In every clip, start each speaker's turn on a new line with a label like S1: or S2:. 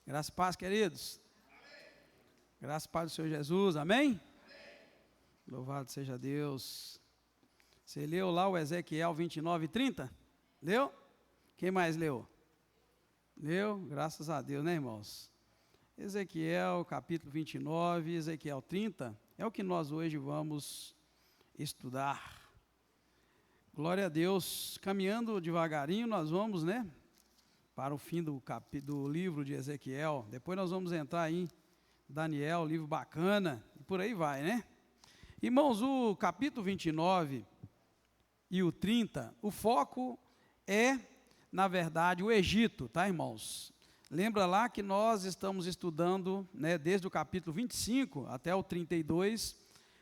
S1: Graça e paz, queridos. Graça e paz do Senhor Jesus, amém? Louvado seja Deus. Você leu lá o Ezequiel 29:30? Leu? Quem mais leu? Leu? Graças a Deus, né, irmãos? Ezequiel capítulo 29, Ezequiel 30, é o que nós hoje vamos estudar. Glória a Deus. Caminhando devagarinho, nós vamos, para o fim do livro de Ezequiel. Depois nós vamos entrar em Daniel, livro bacana, e por aí vai, né? Irmãos, o capítulo 29 e o 30, o foco é, na verdade, o Egito, tá, irmãos? Lembra lá que nós estamos estudando, desde o capítulo 25 até o 32,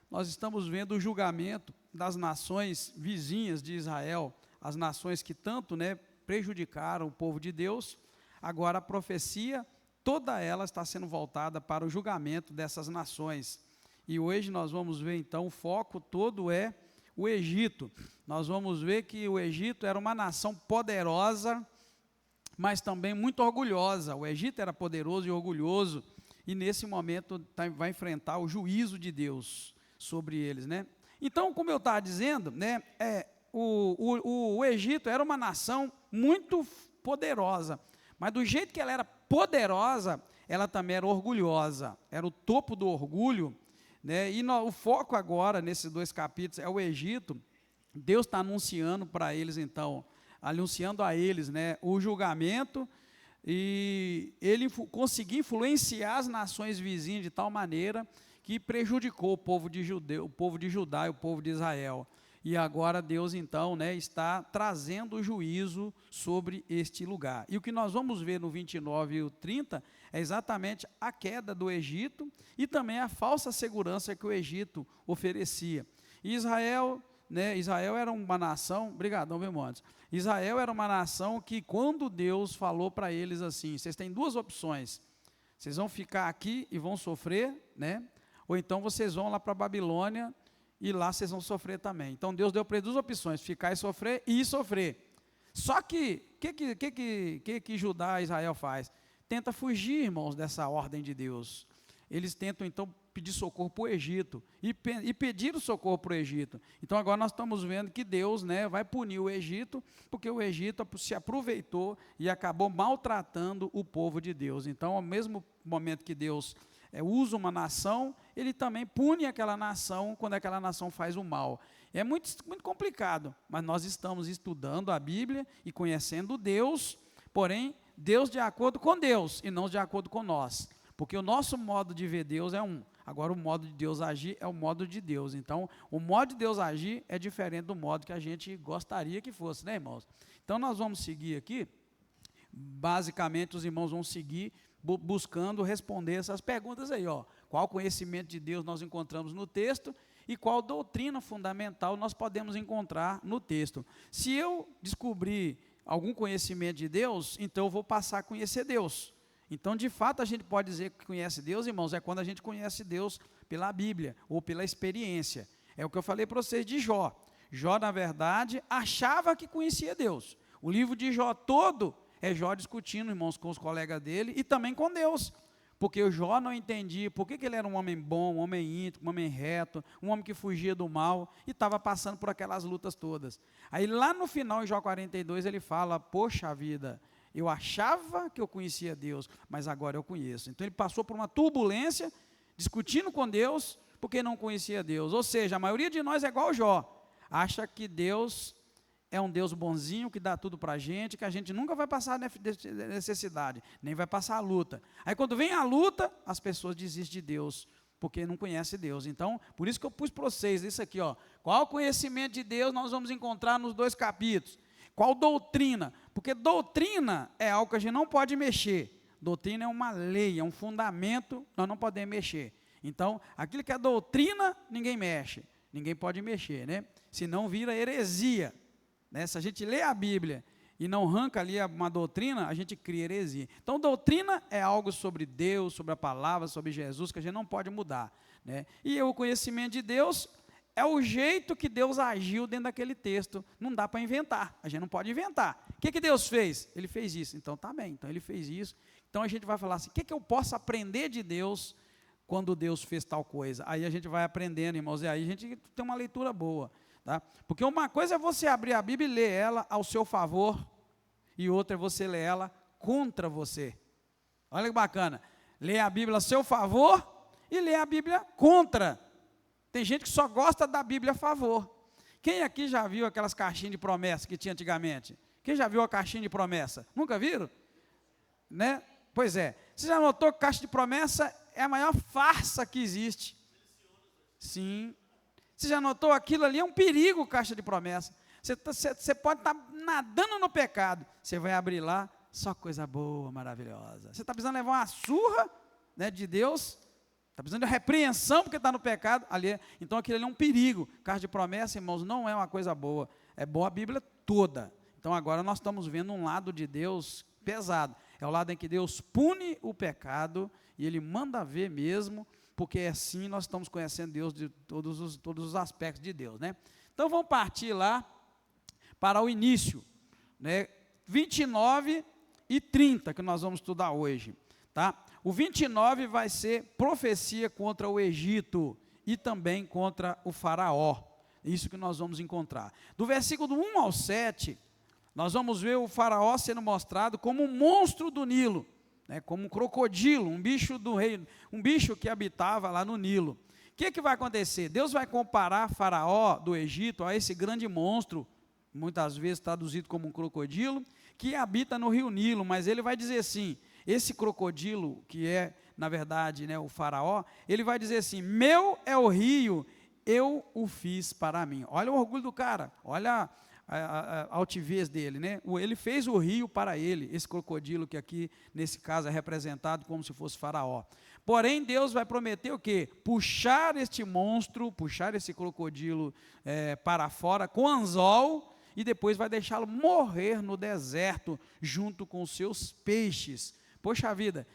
S1: nós estamos vendo o julgamento das nações vizinhas de Israel, as nações que tanto, prejudicaram o povo de Deus. Agora a profecia, toda ela está sendo voltada para o julgamento dessas nações. E hoje nós vamos ver então, o foco todo é o Egito. Nós vamos ver que o Egito era uma nação poderosa, mas também muito orgulhosa. O Egito era poderoso e orgulhoso, e nesse momento vai enfrentar o juízo de Deus sobre eles, Então, como eu estava dizendo, o Egito era uma nação muito poderosa, mas do jeito que ela era poderosa, ela também era orgulhosa, era o topo do orgulho, E o foco agora, nesses dois capítulos, é o Egito. Deus está anunciando para eles, então, anunciando a eles, o julgamento, e ele conseguiu influenciar as nações vizinhas de tal maneira que prejudicou o povo de Judá e o povo de Israel. E agora Deus, então, está trazendo o juízo sobre este lugar. E o que nós vamos ver no 29 e o 30 é exatamente a queda do Egito e também a falsa segurança que o Egito oferecia. E Israel era uma nação, brigadão, meu irmão. Israel era uma nação que, quando Deus falou para eles assim, vocês têm duas opções: vocês vão ficar aqui e vão sofrer, ou então vocês vão lá para a Babilônia e lá vocês vão sofrer também. Então Deus deu para eles duas opções: ficar e sofrer. Só que que Judá e Israel faz? Tenta fugir, irmãos, dessa ordem de Deus. Eles tentam então pedir socorro para o Egito, e pediram socorro para o Egito. Então agora nós estamos vendo que Deus, vai punir o Egito, porque o Egito se aproveitou e acabou maltratando o povo de Deus. Então, ao mesmo momento que Deus usa uma nação, ele também pune aquela nação quando aquela nação faz o mal. É muito, muito complicado, mas nós estamos estudando a Bíblia e conhecendo Deus, porém, Deus de acordo com Deus e não de acordo com nós, porque o nosso modo de ver Deus é um, agora o modo de Deus agir é o modo de Deus. Então, o modo de Deus agir é diferente do modo que a gente gostaria que fosse, irmãos? Então, nós vamos seguir aqui, basicamente os irmãos vão seguir buscando responder essas perguntas aí, qual conhecimento de Deus nós encontramos no texto e qual doutrina fundamental nós podemos encontrar no texto. Se eu descobrir algum conhecimento de Deus, então eu vou passar a conhecer Deus. Então, de fato, a gente pode dizer que conhece Deus, irmãos, é quando a gente conhece Deus pela Bíblia ou pela experiência. É o que eu falei para vocês de Jó. Jó, na verdade, achava que conhecia Deus. O livro de Jó todo é Jó discutindo, irmãos, com os colegas dele e também com Deus, porque o Jó não entendia por que ele era um homem bom, um homem íntegro, um homem reto, um homem que fugia do mal e estava passando por aquelas lutas todas. Aí lá no final, em Jó 42, ele fala: poxa vida, eu achava que eu conhecia Deus, mas agora eu conheço. Então ele passou por uma turbulência, discutindo com Deus, porque não conhecia Deus. Ou seja, a maioria de nós é igual Jó, acha que Deus é um Deus bonzinho, que dá tudo para a gente, que a gente nunca vai passar necessidade, nem vai passar a luta. Aí quando vem a luta, as pessoas desistem de Deus, porque não conhecem Deus. Então, por isso que eu pus para vocês isso aqui, qual conhecimento de Deus nós vamos encontrar nos dois capítulos? Qual doutrina? Porque doutrina é algo que a gente não pode mexer. Doutrina é uma lei, é um fundamento, nós não podemos mexer. Então, aquilo que é doutrina, ninguém mexe, ninguém pode mexer, Senão vira heresia. Se a gente lê a Bíblia e não arranca ali uma doutrina, a gente cria heresia. Então, doutrina é algo sobre Deus, sobre a palavra, sobre Jesus, que a gente não pode mudar, E o conhecimento de Deus é o jeito que Deus agiu dentro daquele texto. Não dá para inventar, a gente não pode inventar. O que Deus fez? Ele fez isso, então tá bem, então ele fez isso. Então a gente vai falar assim, o que eu posso aprender de Deus quando Deus fez tal coisa? Aí a gente vai aprendendo, irmãos, e aí a gente tem uma leitura boa, tá? Porque uma coisa é você abrir a Bíblia e ler ela ao seu favor, e outra é você ler ela contra você. Olha que bacana, ler a Bíblia a seu favor e ler a Bíblia contra. Tem gente que só gosta da Bíblia a favor. Quem aqui já viu aquelas caixinhas de promessa que tinha antigamente? Quem já viu a caixinha de promessa? Nunca viram? Né? Pois é. Você já notou que caixa de promessa é a maior farsa que existe? Sim. Você já notou aquilo ali? É um perigo, caixa de promessa. Você pode estar nadando no pecado. Você vai abrir lá, só coisa boa, maravilhosa. Você está precisando levar uma surra, né, de Deus. Está precisando de repreensão porque está no pecado. Então aquilo ali é um perigo. Caixa de promessa, irmãos, não é uma coisa boa. É boa a Bíblia toda. Então agora nós estamos vendo um lado de Deus pesado. É o lado em que Deus pune o pecado e Ele manda ver mesmo, porque assim nós estamos conhecendo Deus de todos os aspectos de Deus, né? Então vamos partir lá para o início, né? 29 e 30 que nós vamos estudar hoje, tá? O 29 vai ser profecia contra o Egito e também contra o faraó. Isso que nós vamos encontrar. Do versículo 1 ao 7, nós vamos ver o faraó sendo mostrado como um monstro do Nilo, né, como um crocodilo, um bicho do rei, um bicho que habitava lá no Nilo. O que vai acontecer? Deus vai comparar faraó do Egito a esse grande monstro, muitas vezes traduzido como um crocodilo, que habita no rio Nilo, mas ele vai dizer assim, esse crocodilo, que é, na verdade, né, o faraó, ele vai dizer assim, meu é o rio, eu o fiz para mim. Olha o orgulho do cara, olha a altivez dele, né? Ele fez o rio para ele, esse crocodilo que aqui, nesse caso, é representado como se fosse faraó. Porém, Deus vai prometer o quê? Puxar este monstro, puxar esse crocodilo para fora com anzol, e depois vai deixá-lo morrer no deserto, junto com os seus peixes. Poxa vida,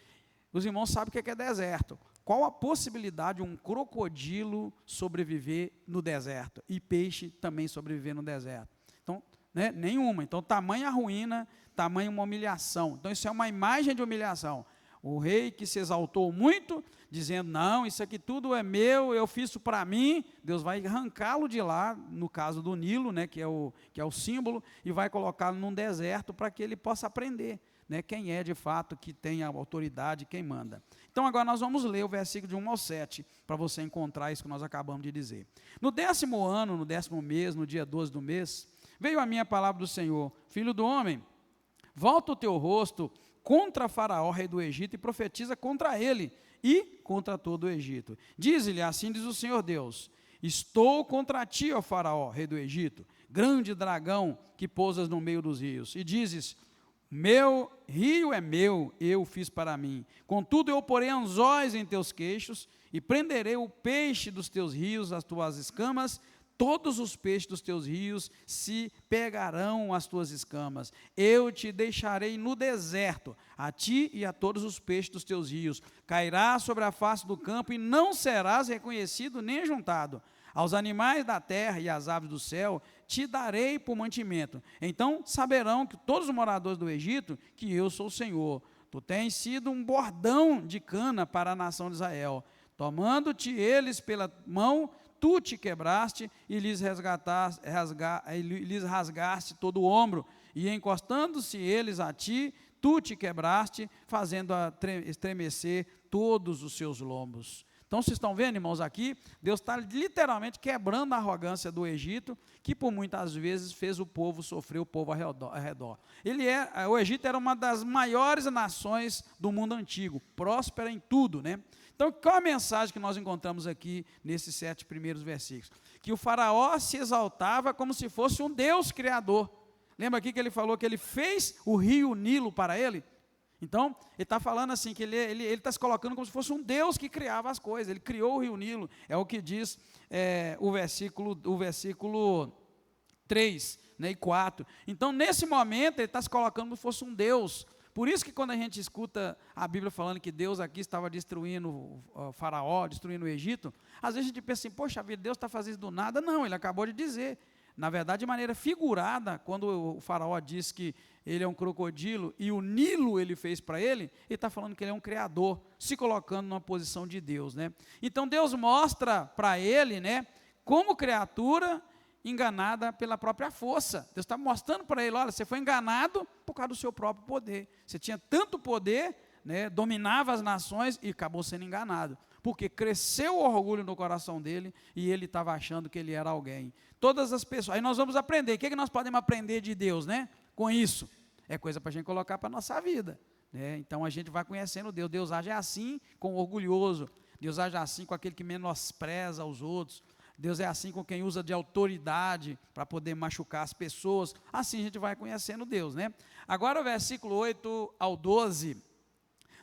S1: os irmãos sabem o que é deserto. Qual a possibilidade de um crocodilo sobreviver no deserto? E peixe também sobreviver no deserto? Então, né, nenhuma. Então, tamanha ruína, tamanha uma humilhação. Então, isso é uma imagem de humilhação. O rei que se exaltou muito, dizendo, não, isso aqui tudo é meu, eu fiz isso para mim, Deus vai arrancá-lo de lá, no caso do Nilo, né, que é o símbolo, e vai colocá-lo num deserto para que ele possa aprender, né, quem é de fato que tem a autoridade, quem manda. Então agora nós vamos ler o versículo de 1 ao 7, para você encontrar isso que nós acabamos de dizer. No 10º ano, no 10º mês, no dia 12 do mês, veio a minha palavra do Senhor, filho do homem, volta o teu rosto contra Faraó, rei do Egito, e profetiza contra ele e contra todo o Egito. Diz-lhe, assim diz o Senhor Deus, estou contra ti, ó Faraó, rei do Egito, grande dragão que pousas no meio dos rios, e dizes, meu rio é meu, eu fiz para mim. Contudo, eu porei anzóis em teus queixos, e prenderei o peixe dos teus rios, as tuas escamas, todos os peixes dos teus rios se pegarão às tuas escamas. Eu te deixarei no deserto, a ti e a todos os peixes dos teus rios. Cairás sobre a face do campo e não serás reconhecido nem juntado. Aos animais da terra e às aves do céu te darei por mantimento. Então saberão que todos os moradores do Egito que eu sou o Senhor. Tu tens sido um bordão de cana para a nação de Israel. Tomando-te eles pela mão, tu te quebraste e lhes rasgaste todo o ombro, e encostando-se eles a ti, tu te quebraste, fazendo estremecer todos os seus lombos. Então, vocês estão vendo, irmãos, aqui, Deus está literalmente quebrando a arrogância do Egito, que por muitas vezes fez o povo sofrer, o povo ao redor. O Egito era uma das maiores nações do mundo antigo, próspera em tudo, né? Então, qual a mensagem que nós encontramos aqui nesses 7 primeiros versículos? Que o faraó se exaltava como se fosse um Deus criador. Lembra aqui que ele falou que ele fez o rio Nilo para ele? Então, ele está falando assim, que ele está se colocando como se fosse um Deus que criava as coisas. Ele criou o rio Nilo, é o que diz o versículo 3, né, e 4. Então, nesse momento, ele está se colocando como se fosse um Deus, Por isso que quando a gente escuta a Bíblia falando que Deus aqui estava destruindo o Faraó, destruindo o Egito, às vezes a gente pensa assim, poxa vida, Deus está fazendo isso do nada. Não, ele acabou de dizer. Na verdade, de maneira figurada, quando o Faraó diz que ele é um crocodilo e o Nilo ele fez para ele está falando que ele é um criador, se colocando numa posição de Deus, né? Então Deus mostra para ele, né, como criatura enganada pela própria força. Deus está mostrando para ele, olha, você foi enganado por causa do seu próprio poder. Você tinha tanto poder, né, dominava as nações e acabou sendo enganado. Porque cresceu o orgulho no coração dele e ele estava achando que ele era alguém. Todas as pessoas, aí nós vamos aprender, o que nós podemos aprender de Deus, né? Com isso, é coisa para a gente colocar para a nossa vida, né? Então a gente vai conhecendo Deus. Deus age assim com o orgulhoso, Deus age assim com aquele que menospreza os outros, Deus é assim com quem usa de autoridade para poder machucar as pessoas. Assim a gente vai conhecendo Deus, né? Agora o versículo 8 ao 12,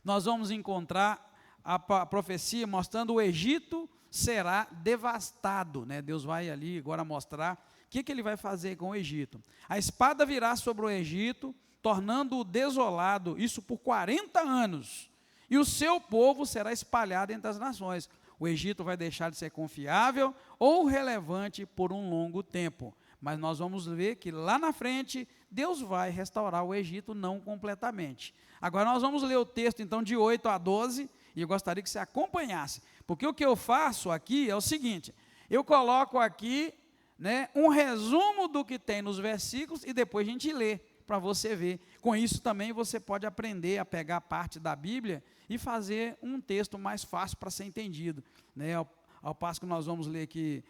S1: nós vamos encontrar a profecia mostrando o Egito será devastado, né? Deus vai ali agora mostrar o que ele vai fazer com o Egito. A espada virá sobre o Egito, tornando-o desolado, isso por 40 anos, e o seu povo será espalhado entre as nações. O Egito vai deixar de ser confiável ou relevante por um longo tempo, mas nós vamos ver que lá na frente, Deus vai restaurar o Egito, não completamente. Agora nós vamos ler o texto então de 8 a 12, e eu gostaria que você acompanhasse, porque o que eu faço aqui é o seguinte, eu coloco aqui, né, um resumo do que tem nos versículos, e depois a gente lê, para você ver. Com isso também você pode aprender a pegar parte da Bíblia, e fazer um texto mais fácil para ser entendido, né? Ao passo que nós vamos ler aqui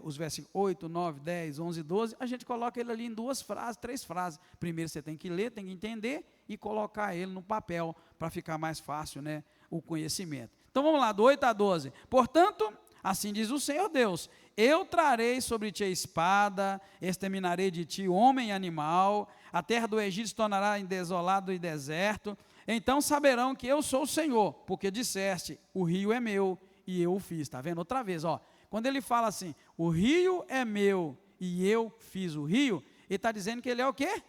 S1: os versículos 8, 9, 10, 11 e 12, a gente coloca ele ali em 2 frases, 3 frases. Primeiro você tem que ler, tem que entender e colocar ele no papel para ficar mais fácil, né, o conhecimento. Então vamos lá, do 8 a 12. Portanto, assim diz o Senhor Deus, eu trarei sobre ti a espada, exterminarei de ti homem e animal, a terra do Egito se tornará em desolado e deserto, então saberão que eu sou o Senhor, porque disseste, o rio é meu, e eu o fiz. Está vendo? Outra vez, ó. Quando ele fala assim, o rio é meu e eu fiz o rio, ele está dizendo que ele é o quê?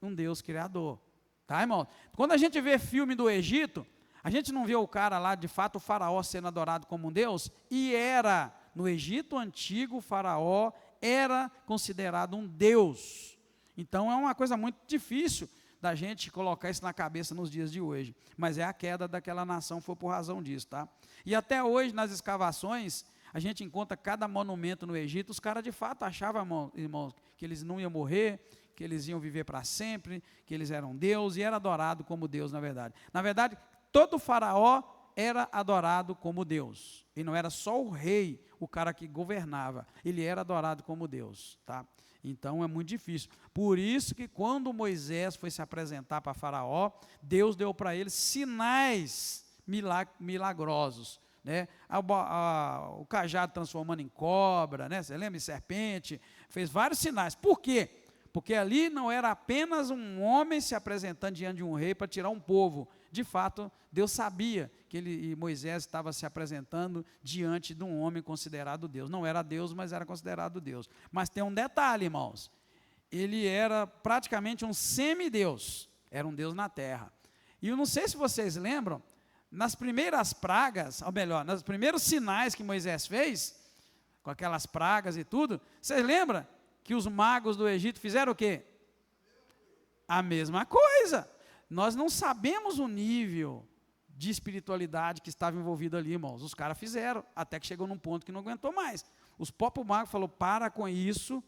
S1: Um Deus criador. Tá, irmão? Quando a gente vê filme do Egito, a gente não vê o cara lá, de fato, o faraó sendo adorado como um Deus, e era, no Egito antigo, o faraó era considerado um Deus. Então é uma coisa muito difícil da gente colocar isso na cabeça nos dias de hoje, mas é a queda daquela nação, foi por razão disso, tá? E até hoje, nas escavações, a gente encontra cada monumento no Egito, os caras de fato achavam, irmãos, que eles não iam morrer, que eles iam viver para sempre, que eles eram Deus, e era adorado como Deus, na verdade. Na verdade, todo faraó era adorado como Deus, e não era só o rei, o cara que governava, ele era adorado como Deus, tá? Então é muito difícil. Por isso que quando Moisés foi se apresentar para Faraó, Deus deu para ele sinais milagrosos, né? O cajado transformando em cobra, né? Você lembra? Em serpente, fez vários sinais. Por quê? Porque ali não era apenas um homem se apresentando diante de um rei para tirar um povo. De fato, Deus sabia que e Moisés estava se apresentando diante de um homem considerado Deus. Não era Deus, mas era considerado Deus. Mas tem um detalhe, irmãos. Ele era praticamente um semideus. Era um Deus na terra. E eu não sei se vocês lembram, nas primeiras pragas, ou melhor, nos primeiros sinais que Moisés fez, com aquelas pragas e tudo, vocês lembram que os magos do Egito fizeram o quê? A mesma coisa. Nós não sabemos o nível de espiritualidade que estava envolvido ali, irmãos. Os caras fizeram, até que chegou num ponto que não aguentou mais. Os próprios magos falaram, para com isso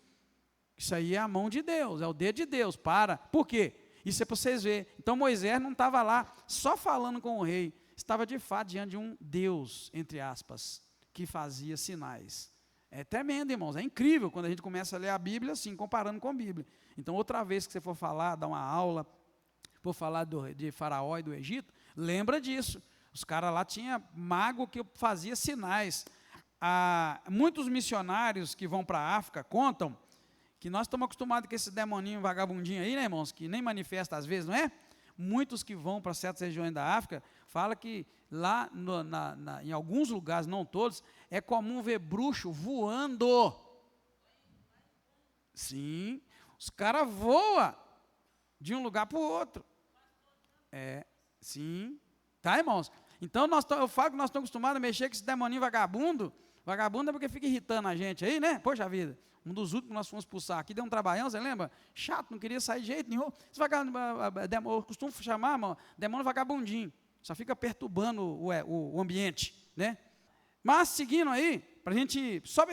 S1: aí é a mão de Deus, é o dedo de Deus, para. Por quê? Isso é para vocês verem. Então Moisés não estava lá só falando com o rei, estava de fato diante de um Deus, entre aspas, que fazia sinais. É tremendo, irmãos, é incrível quando a gente começa a ler a Bíblia assim, comparando com a Bíblia. Então outra vez que você for falar, dar uma aula, por falar de Faraó e do Egito, lembra disso. Os caras lá tinham mago que fazia sinais. Muitos missionários que vão para a África contam que nós estamos acostumados com esse demoninho vagabundinho aí, né, irmãos, que nem manifesta às vezes, não é? Muitos que vão para certas regiões da África falam que lá em alguns lugares, não todos, é comum ver bruxo voando. Sim, os caras voam de um lugar para o outro. Sim. Tá, irmãos? Então, eu falo que nós estamos acostumados a mexer com esse demoninho vagabundo. Vagabundo é porque fica irritando a gente aí, né? Poxa vida. Um dos últimos que nós fomos expulsar aqui, deu um trabalhão, você lembra? Chato, não queria sair de jeito nenhum. Esse vagabundo, eu costumo chamar, irmão, demônio vagabundinho. Só fica perturbando o ambiente, né? Mas, seguindo aí, para a gente, só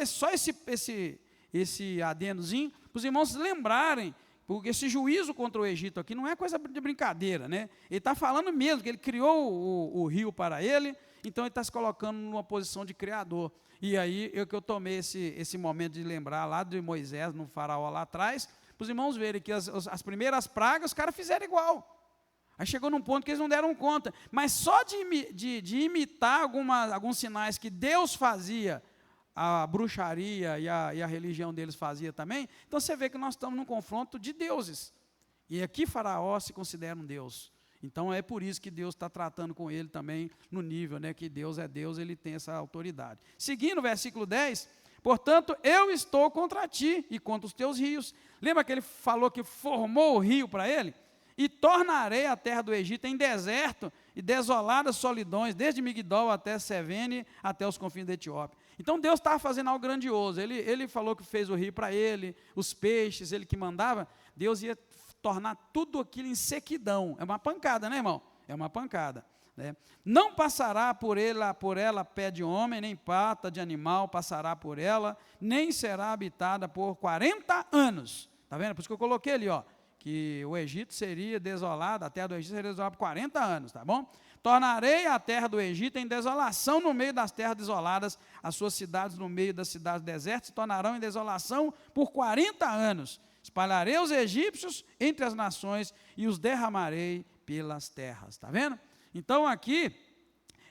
S1: esse adendozinho, para os irmãos lembrarem, porque esse juízo contra o Egito aqui não é coisa de brincadeira, né? Ele está falando mesmo que ele criou o rio para ele, então ele está se colocando numa posição de criador. E aí que eu tomei esse momento de lembrar lá de Moisés, no faraó lá atrás, para os irmãos verem que as primeiras pragas os caras fizeram igual. Aí chegou num ponto que eles não deram conta. Mas só de imitar alguns sinais que Deus fazia, a bruxaria e a religião deles fazia também, então você vê que nós estamos num confronto de deuses. E aqui Faraó se considera um deus. Então é por isso que Deus está tratando com ele também no nível, né, que Deus é Deus, ele tem essa autoridade. Seguindo o versículo 10, portanto, eu estou contra ti e contra os teus rios. Lembra que ele falou que formou o rio para ele? E tornarei a terra do Egito em deserto e desoladas solidões, desde Migdol até Sevene, até os confins da Etiópia. Então Deus estava fazendo algo grandioso. Ele falou que fez o rio para ele, os peixes, ele que mandava. Deus ia tornar tudo aquilo em sequidão. É uma pancada, né, irmão? É uma pancada, né? Não passará por ela pé de homem, nem pata de animal passará por ela, nem será habitada por 40 anos. Está vendo? Por isso que eu coloquei ali, ó, que o Egito seria desolado, a terra do Egito seria desolada por 40 anos, tá bom? Tornarei a terra do Egito em desolação no meio das terras desoladas, as suas cidades no meio das cidades desertas se tornarão em desolação por 40 anos. Espalharei os egípcios entre as nações e os derramarei pelas terras, tá vendo? Então aqui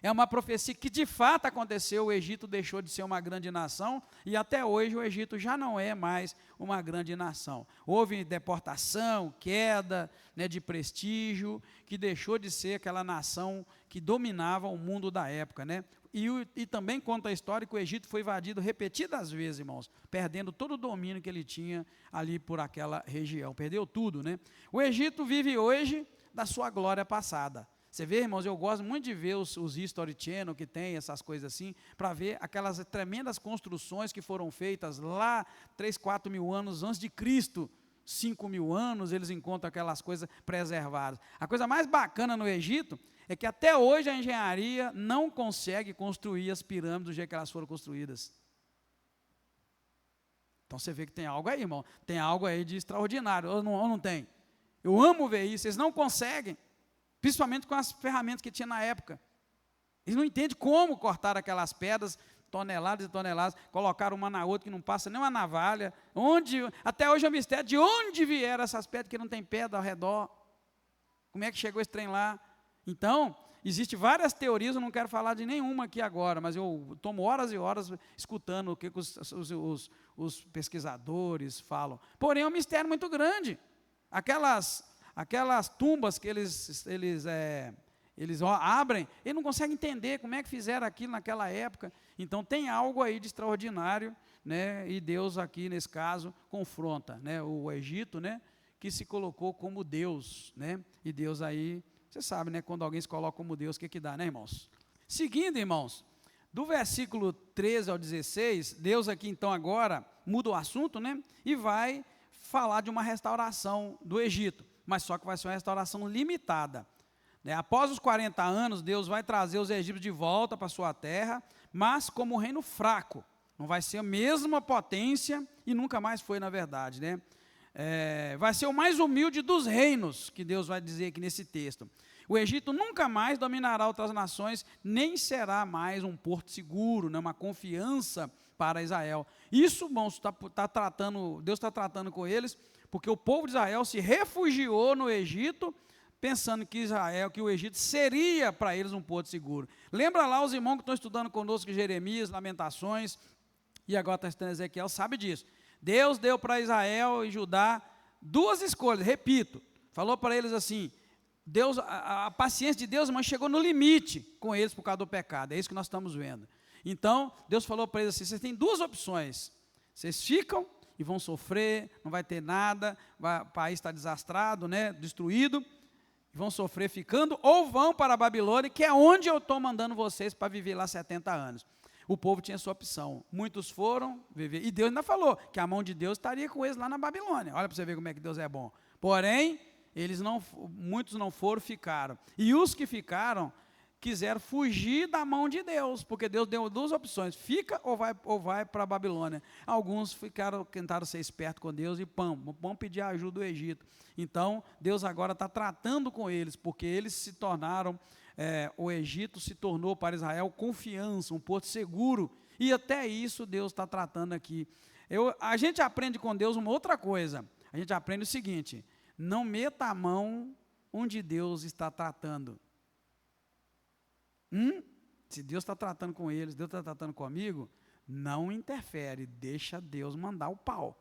S1: é uma profecia que de fato aconteceu, o Egito deixou de ser uma grande nação e até hoje o Egito já não é mais uma grande nação. Houve deportação, queda, né, de prestígio, que deixou de ser aquela nação que dominava o mundo da época, né? E também conta a história que o Egito foi invadido repetidas vezes, irmãos, perdendo todo o domínio que ele tinha ali por aquela região, perdeu tudo, né? O Egito vive hoje da sua glória passada. Você vê, irmãos, eu gosto muito de ver os History Channel que tem essas coisas assim, para ver aquelas tremendas construções que foram feitas lá 3, 4 mil anos antes de Cristo, 5 mil anos, eles encontram aquelas coisas preservadas. A coisa mais bacana no Egito é que até hoje a engenharia não consegue construir as pirâmides do jeito que elas foram construídas. Então você vê que tem algo aí, irmão, tem algo aí de extraordinário, ou não tem? Eu amo ver isso, eles não conseguem. Principalmente com as ferramentas que tinha na época. Eles não entendem como cortar aquelas pedras, toneladas e toneladas, colocaram uma na outra que não passa nem uma navalha. Até hoje é um mistério de onde vieram essas pedras que não tem pedra ao redor. Como é que chegou esse trem lá? Então, existem várias teorias, eu não quero falar de nenhuma aqui agora, mas eu tomo horas e horas escutando o que os pesquisadores falam. Porém, é um mistério muito grande. Aquelas tumbas que eles abrem, eles não conseguem entender como é que fizeram aquilo naquela época. Então tem algo aí de extraordinário, né? E Deus aqui nesse caso confronta, né, o Egito, né, que se colocou como Deus, né? E Deus aí, você sabe, né, quando alguém se coloca como Deus, o que dá, né, irmãos? Seguindo, irmãos, do versículo 13 ao 16, Deus aqui então agora muda o assunto, né, e vai falar de uma restauração do Egito, mas só que vai ser uma restauração limitada. Após os 40 anos, Deus vai trazer os egípcios de volta para a sua terra, mas como um reino fraco. Não vai ser a mesma potência, e nunca mais foi, na verdade, né? Vai ser o mais humilde dos reinos, que Deus vai dizer aqui nesse texto. O Egito nunca mais dominará outras nações, nem será mais um porto seguro, né? Uma confiança para Israel. Isso, irmãos, Deus está tratando com eles, porque o povo de Israel se refugiou no Egito, pensando que o Egito seria para eles um porto seguro. Lembra lá os irmãos que estão estudando conosco Jeremias, Lamentações, e agora está estudando Ezequiel, sabe disso. Deus deu para Israel e Judá duas escolhas, repito, falou para eles assim, a paciência de Deus, irmão, chegou no limite com eles por causa do pecado, é isso que nós estamos vendo. Então, Deus falou para eles assim, vocês têm duas opções, vocês ficam e vão sofrer, não vai ter nada, o país está desastrado, né, destruído, vão sofrer ficando, ou vão para a Babilônia, que é onde eu estou mandando vocês para viver lá 70 anos. O povo tinha sua opção. Muitos foram viver. E Deus ainda falou que a mão de Deus estaria com eles lá na Babilônia. Olha para você ver como é que Deus é bom. Porém, muitos não foram, ficaram. E os que ficaram quiseram fugir da mão de Deus, porque Deus deu duas opções: fica ou vai para a Babilônia. Alguns tentaram ser espertos com Deus e vão pedir ajuda do Egito. Então, Deus agora está tratando com eles, porque eles se tornaram, o Egito se tornou para Israel confiança, um porto seguro, e até isso Deus está tratando aqui. A gente aprende com Deus uma outra coisa. A gente aprende o seguinte: não meta a mão onde Deus está tratando. Se Deus está tratando com eles, Deus está tratando comigo, não interfere, deixa Deus mandar o pau.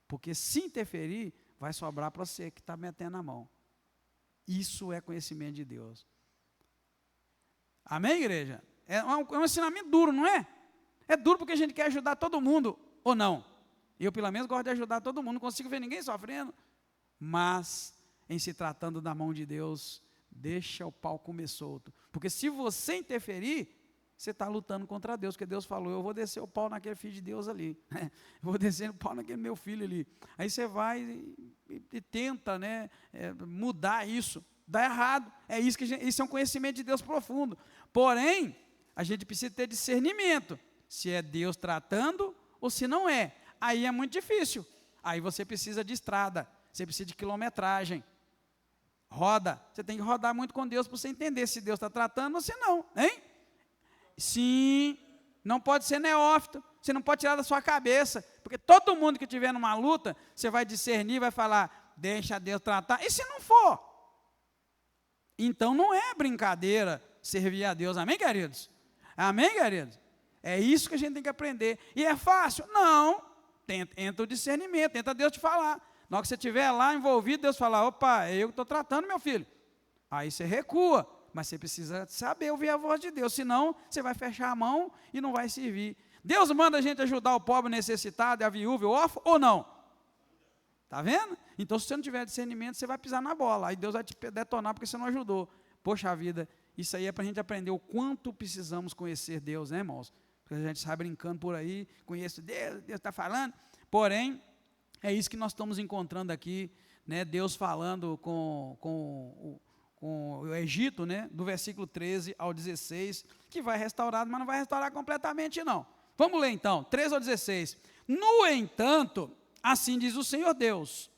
S1: Porque se interferir, vai sobrar para você que está metendo a mão. Isso é conhecimento de Deus. Amém, igreja? É um ensinamento duro, não é? É duro porque a gente quer ajudar todo mundo, ou não? Eu, pelo menos, gosto de ajudar todo mundo, não consigo ver ninguém sofrendo. Mas, em se tratando da mão de Deus, deixa o pau comer solto. Porque se você interferir, você está lutando contra Deus, porque Deus falou: eu vou descer o pau naquele filho de Deus ali, vou descer o pau naquele meu filho ali. Aí você vai e tenta, mudar isso, dá errado. Isso é um conhecimento de Deus profundo. Porém, a gente precisa ter discernimento, se é Deus tratando ou se não é. Aí é muito difícil, aí você precisa de estrada, você precisa de quilometragem. Roda, você tem que rodar muito com Deus para você entender se Deus está tratando ou se não, hein? Sim, não pode ser neófito, você não pode tirar da sua cabeça, porque todo mundo que estiver numa luta, você vai discernir, vai falar: deixa Deus tratar. E se não for? Então não é brincadeira servir a Deus, amém, queridos? Amém, queridos? É isso que a gente tem que aprender. E é fácil? Não, entra o discernimento, tenta Deus te falar. Na hora que você estiver lá envolvido, Deus fala: opa, é eu que estou tratando, meu filho. Aí você recua, mas você precisa saber ouvir a voz de Deus, senão você vai fechar a mão e não vai servir. Deus manda a gente ajudar o pobre necessitado, a viúva, o órfão, ou não? Está vendo? Então, se você não tiver discernimento, você vai pisar na bola, aí Deus vai te detonar porque você não ajudou. Poxa vida, isso aí é para a gente aprender o quanto precisamos conhecer Deus, né, irmãos? Porque a gente sai brincando por aí, conheço Deus, Deus está falando, porém, é isso que nós estamos encontrando aqui, né? Deus falando com o Egito, né? Do versículo 13 ao 16, que vai restaurar, mas não vai restaurar completamente, não. Vamos ler então, 13 ao 16. No entanto, assim diz o Senhor Deus: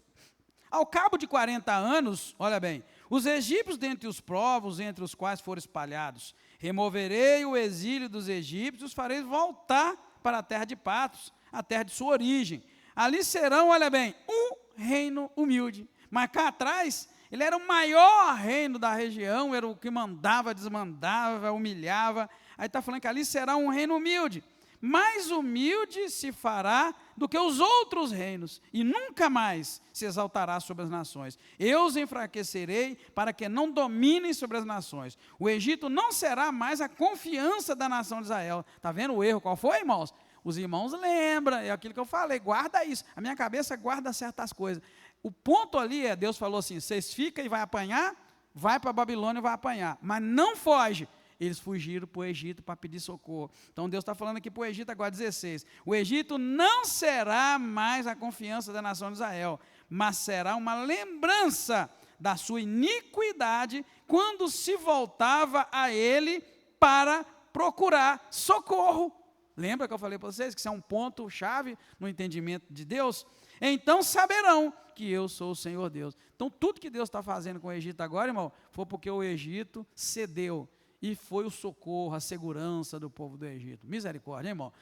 S1: ao cabo de 40 anos, olha bem, os egípcios dentre os povos, entre os quais foram espalhados, removerei o exílio dos egípcios, os farei voltar para a terra de Patos, a terra de sua origem. Ali serão, olha bem, um reino humilde. Mas cá atrás, ele era o maior reino da região, era o que mandava, desmandava, humilhava. Aí está falando que ali será um reino humilde. Mais humilde se fará do que os outros reinos, e nunca mais se exaltará sobre as nações. Eu os enfraquecerei para que não dominem sobre as nações. O Egito não será mais a confiança da nação de Israel. Está vendo o erro? Qual foi, irmãos? Os irmãos lembram, é aquilo que eu falei, guarda isso. A minha cabeça guarda certas coisas. O ponto ali é, Deus falou assim: vocês ficam e vai apanhar, vai para a Babilônia e vai apanhar, mas não foge. Eles fugiram para o Egito para pedir socorro. Então Deus está falando aqui para o Egito agora, 16. O Egito não será mais a confiança da nação de Israel, mas será uma lembrança da sua iniquidade, quando se voltava a ele para procurar socorro. Lembra que eu falei para vocês que isso é um ponto-chave no entendimento de Deus? Então saberão que eu sou o Senhor Deus. Então tudo que Deus está fazendo com o Egito agora, irmão, foi porque o Egito cedeu. E foi o socorro, a segurança do povo do Egito. Misericórdia, hein, irmão?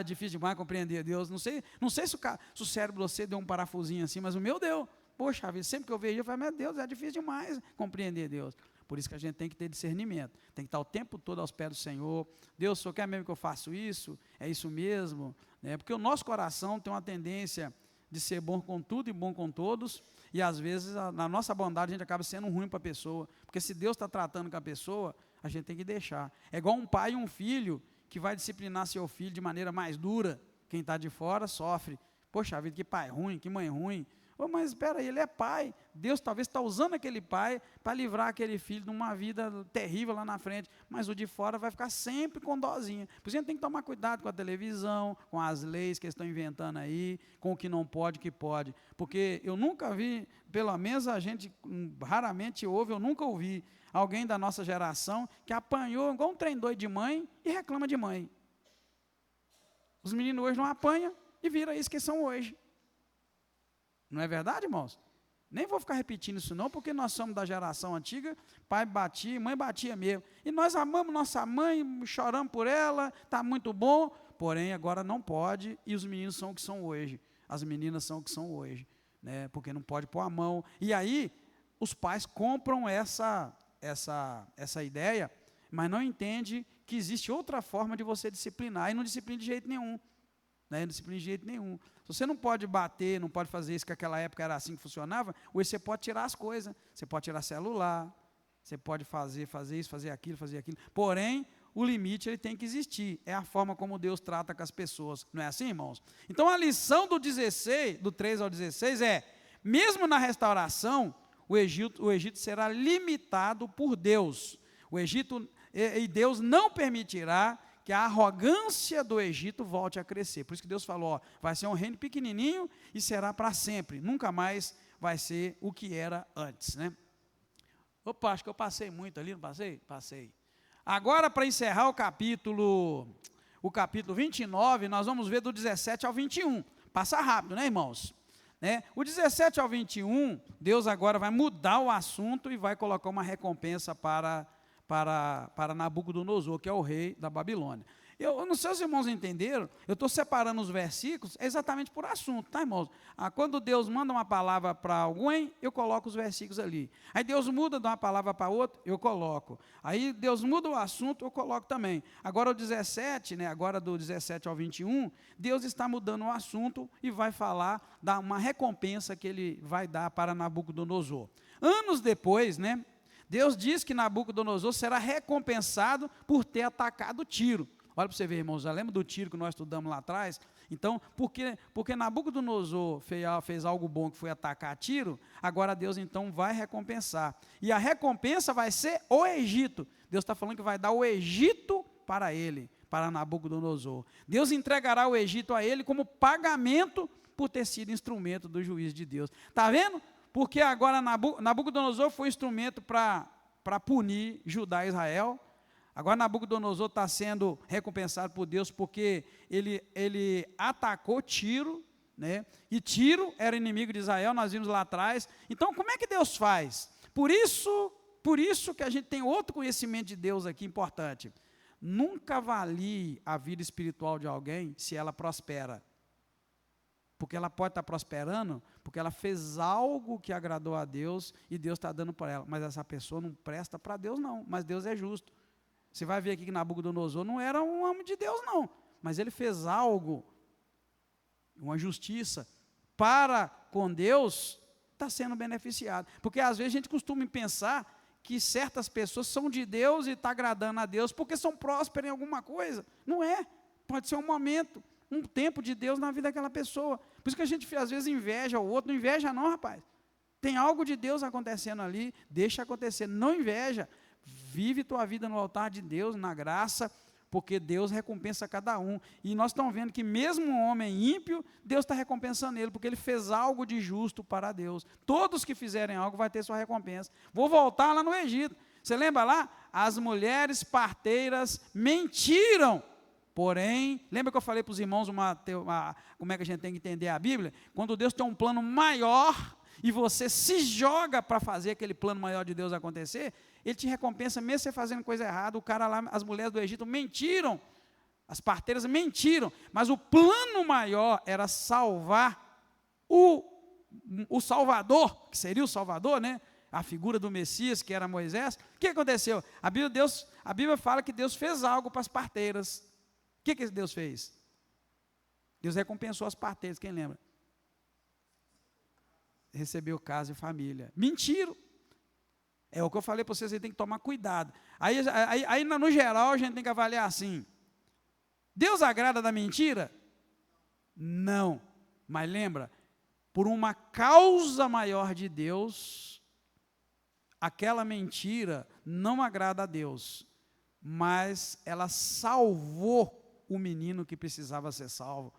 S1: Difícil demais compreender Deus. Não sei se o cérebro de você deu um parafusinho assim, mas o meu deu. Poxa vida, sempre que eu vejo, eu falo: meu Deus, é difícil demais compreender Deus. Por isso que a gente tem que ter discernimento, tem que estar o tempo todo aos pés do Senhor. Deus, o Senhor quer mesmo que eu faça isso? É isso mesmo? Porque o nosso coração tem uma tendência de ser bom com tudo e bom com todos, e às vezes na nossa bondade a gente acaba sendo ruim para a pessoa, porque se Deus está tratando com a pessoa, a gente tem que deixar. É igual um pai e um filho que vai disciplinar seu filho de maneira mais dura. Quem está de fora sofre. Poxa vida, que pai ruim, que mãe ruim. Oh, mas espera aí, ele é pai. Deus talvez está usando aquele pai para livrar aquele filho de uma vida terrível lá na frente, mas o de fora vai ficar sempre com dozinha. Por isso a gente tem que tomar cuidado com a televisão, com as leis que eles estão inventando aí, com o que não pode, o que pode. Porque eu nunca vi, pelo menos a gente raramente ouve, eu nunca ouvi alguém da nossa geração que apanhou igual um trem doido de mãe e reclama de mãe. Os meninos hoje não apanham e viram isso que são hoje. Não é verdade, irmãos? Nem vou ficar repetindo isso não, porque nós somos da geração antiga, pai batia, mãe batia mesmo. E nós amamos nossa mãe, choramos por ela, está muito bom, porém agora não pode, e os meninos são o que são hoje. As meninas são o que são hoje, né? Porque não pode pôr a mão. E aí, os pais compram essa ideia, mas não entende que existe outra forma de você disciplinar, e não disciplina de jeito nenhum. Não disciplina de jeito nenhum. Se você não pode bater, não pode fazer isso, que naquela época era assim que funcionava, hoje você pode tirar as coisas, você pode tirar celular, você pode fazer isso, fazer aquilo. Porém, o limite ele tem que existir. É a forma como Deus trata com as pessoas. Não é assim, irmãos? Então, a lição do 3 ao 16 é, mesmo na restauração, o Egito será limitado por Deus. E Deus não permitirá que a arrogância do Egito volte a crescer. Por isso que Deus falou, ó, vai ser um reino pequenininho e será para sempre. Nunca mais vai ser o que era antes, né? Opa, acho que eu passei muito ali, não passei? Passei. Agora, para encerrar o capítulo 29, nós vamos ver do 17 ao 21. Passa rápido, né, irmãos? Né? O 17 ao 21, Deus agora vai mudar o assunto e vai colocar uma recompensa para Nabucodonosor, que é o rei da Babilônia. Eu não sei se os irmãos entenderam, eu estou separando os versículos exatamente por assunto, tá, irmãos? Quando Deus manda uma palavra para alguém, eu coloco os versículos ali. Aí Deus muda de uma palavra para outra, eu coloco. Aí Deus muda o assunto, eu coloco também. Agora o 17, né, agora do 17 ao 21, Deus está mudando o assunto e vai falar da uma recompensa que ele vai dar para Nabucodonosor. Anos depois, né, Deus diz que Nabucodonosor será recompensado por ter atacado Tiro. Olha para você ver, irmãos, já lembra do Tiro que nós estudamos lá atrás? Então, porque Nabucodonosor fez algo bom que foi atacar Tiro, agora Deus então vai recompensar. E a recompensa vai ser o Egito. Deus está falando que vai dar o Egito para ele, para Nabucodonosor. Deus entregará o Egito a ele como pagamento por ter sido instrumento do juízo de Deus. Está vendo? Porque agora Nabucodonosor foi instrumento para punir Judá e Israel. Agora Nabucodonosor está sendo recompensado por Deus porque ele atacou Tiro, né? E Tiro era inimigo de Israel, nós vimos lá atrás. Então, como é que Deus faz? Por isso que a gente tem outro conhecimento de Deus aqui importante. Nunca avalie a vida espiritual de alguém se ela prospera. Porque ela pode estar prosperando, porque ela fez algo que agradou a Deus e Deus está dando para ela. Mas essa pessoa não presta para Deus, não. Mas Deus é justo. Você vai ver aqui que Nabucodonosor não era um homem de Deus, não. Mas ele fez algo, uma justiça, para com Deus, está sendo beneficiado. Porque às vezes a gente costuma pensar que certas pessoas são de Deus e está agradando a Deus porque são prósperas em alguma coisa. Não é. Pode ser um momento, um tempo de Deus na vida daquela pessoa. Por isso que a gente às vezes inveja o outro. Não inveja não, rapaz. Tem algo de Deus acontecendo ali, deixa acontecer. Não inveja. Vive tua vida no altar de Deus, na graça, porque Deus recompensa cada um. E nós estamos vendo que mesmo um homem ímpio, Deus está recompensando ele, porque ele fez algo de justo para Deus. Todos que fizerem algo vai ter sua recompensa. Vou voltar lá no Egito. Você lembra lá? As mulheres parteiras mentiram. Porém, lembra que eu falei para os irmãos como é que a gente tem que entender a Bíblia? Quando Deus tem um plano maior e você se joga para fazer aquele plano maior de Deus acontecer, Ele te recompensa mesmo você fazendo coisa errada. O cara lá, as mulheres do Egito mentiram, as parteiras mentiram, mas o plano maior era salvar o Salvador, que seria o Salvador, né? A figura do Messias, que era Moisés. O que aconteceu? A Bíblia fala que Deus fez algo para as parteiras. O que Deus fez? Deus recompensou as parteiras, quem lembra? Recebeu casa e família. Mentiram. É o que eu falei para vocês, você tem que tomar cuidado. Aí, no geral, a gente tem que avaliar assim. Deus agrada da mentira? Não. Mas lembra, por uma causa maior de Deus, aquela mentira não agrada a Deus, mas ela salvou o menino que precisava ser salvo.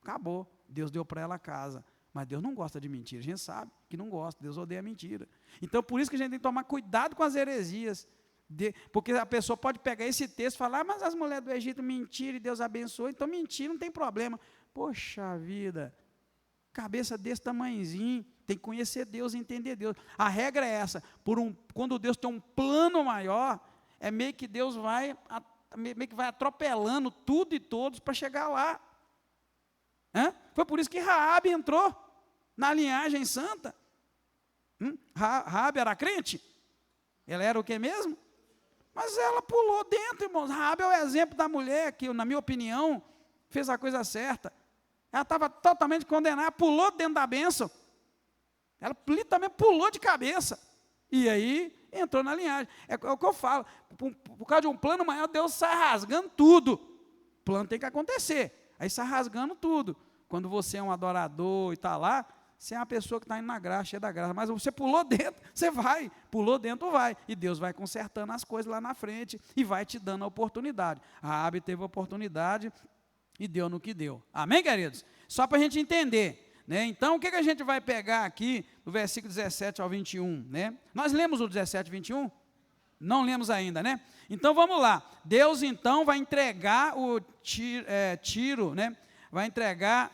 S1: Acabou, Deus deu para ela a casa. Mas Deus não gosta de mentira, a gente sabe que não gosta, Deus odeia mentira. Então, por isso que a gente tem que tomar cuidado com as heresias, porque a pessoa pode pegar esse texto e falar, mas as mulheres do Egito mentiram e Deus abençoou, então mentir não tem problema. Poxa vida, cabeça desse tamanhozinho, tem que conhecer Deus e entender Deus. A regra é essa, quando Deus tem um plano maior, é meio que Deus vai atropelando tudo e todos para chegar lá. Foi por isso que Raabe entrou na linhagem santa. Raabe era crente? Ela era o que mesmo? Mas ela pulou dentro, irmãos. Raabe é o exemplo da mulher que, na minha opinião, fez a coisa certa. Ela estava totalmente condenada, pulou dentro da bênção. Ela literalmente pulou de cabeça. E aí entrou na linhagem. É o que eu falo. Por causa de um plano maior, Deus sai rasgando tudo. O plano tem que acontecer. Aí sai rasgando tudo. Quando você é um adorador e está lá, você é uma pessoa que está indo na graça, cheia da graça. Mas você pulou dentro, você vai. Pulou dentro, vai. E Deus vai consertando as coisas lá na frente e vai te dando a oportunidade. A Raabe teve a oportunidade e deu no que deu. Amém, queridos? Só para a gente entender. Então, o que a gente vai pegar aqui do versículo 17 ao 21? Nós lemos o 17 e 21? Não lemos ainda, né? Então, vamos lá. Deus, então, vai entregar o Tiro, vai entregar,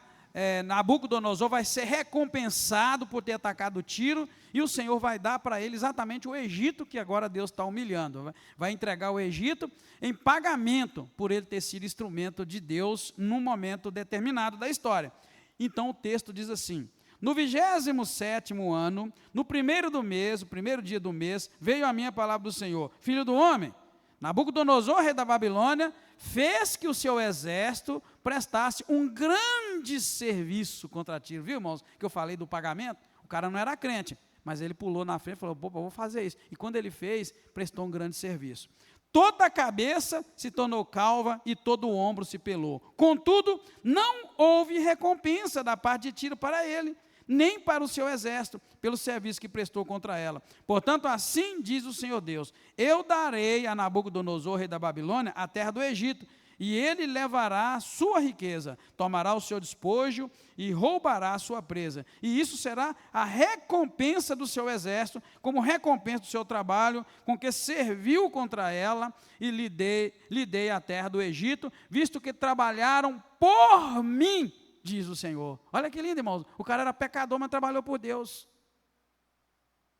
S1: Nabucodonosor vai ser recompensado por ter atacado Tiro, e o Senhor vai dar para ele exatamente o Egito, que agora Deus está humilhando. Vai entregar o Egito em pagamento por ele ter sido instrumento de Deus num momento determinado da história. Então o texto diz assim: no 27º ano, no primeiro do mês, o primeiro dia do mês, veio a minha palavra do Senhor: filho do homem, Nabucodonosor, rei da Babilônia, fez que o seu exército prestasse um grande serviço contra Tiro. Viu, irmãos, que eu falei do pagamento? O cara não era crente, mas ele pulou na frente e falou, vou fazer isso. E quando ele fez, prestou um grande serviço. Toda a cabeça se tornou calva e todo o ombro se pelou. Contudo, não houve recompensa da parte de Tiro para ele, nem para o seu exército, pelo serviço que prestou contra ela. Portanto, assim diz o Senhor Deus: eu darei a Nabucodonosor, rei da Babilônia, a terra do Egito, e ele levará a sua riqueza, tomará o seu despojo e roubará a sua presa. E isso será a recompensa do seu exército, como recompensa do seu trabalho, com que serviu contra ela, e lhe dei a terra do Egito, visto que trabalharam por mim, diz o Senhor. Olha que lindo, irmãos. O cara era pecador, mas trabalhou por Deus.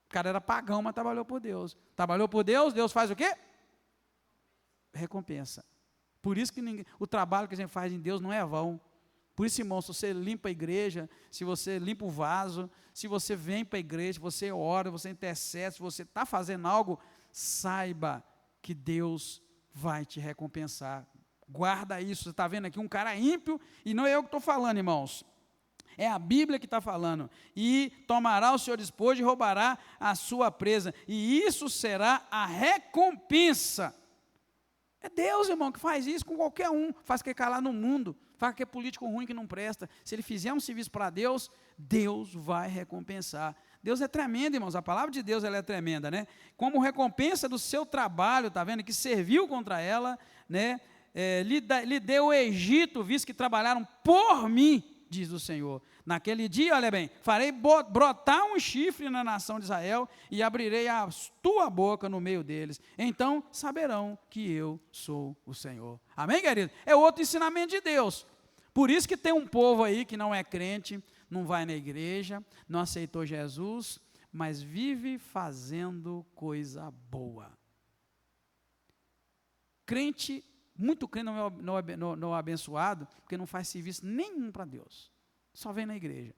S1: O cara era pagão, mas trabalhou por Deus. Trabalhou por Deus, Deus faz o quê? Recompensa. Por isso que o trabalho que a gente faz em Deus não é vão. Por isso, irmão, se você limpa a igreja, se você limpa o vaso, se você vem para a igreja, você ora, você intercede, se você está fazendo algo, saiba que Deus vai te recompensar. Guarda isso. Você está vendo aqui um cara ímpio, e não é eu que estou falando, irmãos. É a Bíblia que está falando. E tomará o seu despojo e roubará a sua presa. E isso será a recompensa. É Deus, irmão, que faz isso com qualquer um. Faz que calar no mundo. Faz que é político ruim que não presta. Se ele fizer um serviço para Deus, Deus vai recompensar. Deus é tremendo, irmãos. A palavra de Deus, ela é tremenda, Como recompensa do seu trabalho, está vendo? Que serviu contra ela, lhe deu o Egito, visto que trabalharam por mim, diz o Senhor. Naquele dia, olha bem, farei brotar um chifre na nação de Israel e abrirei a tua boca no meio deles. Então saberão que eu sou o Senhor. Amém, querido? É outro ensinamento de Deus. Por isso que tem um povo aí que não é crente, não vai na igreja, não aceitou Jesus, mas vive fazendo coisa boa. Crente, muito crente não é abençoado, porque não faz serviço nenhum para Deus. Só vem na igreja.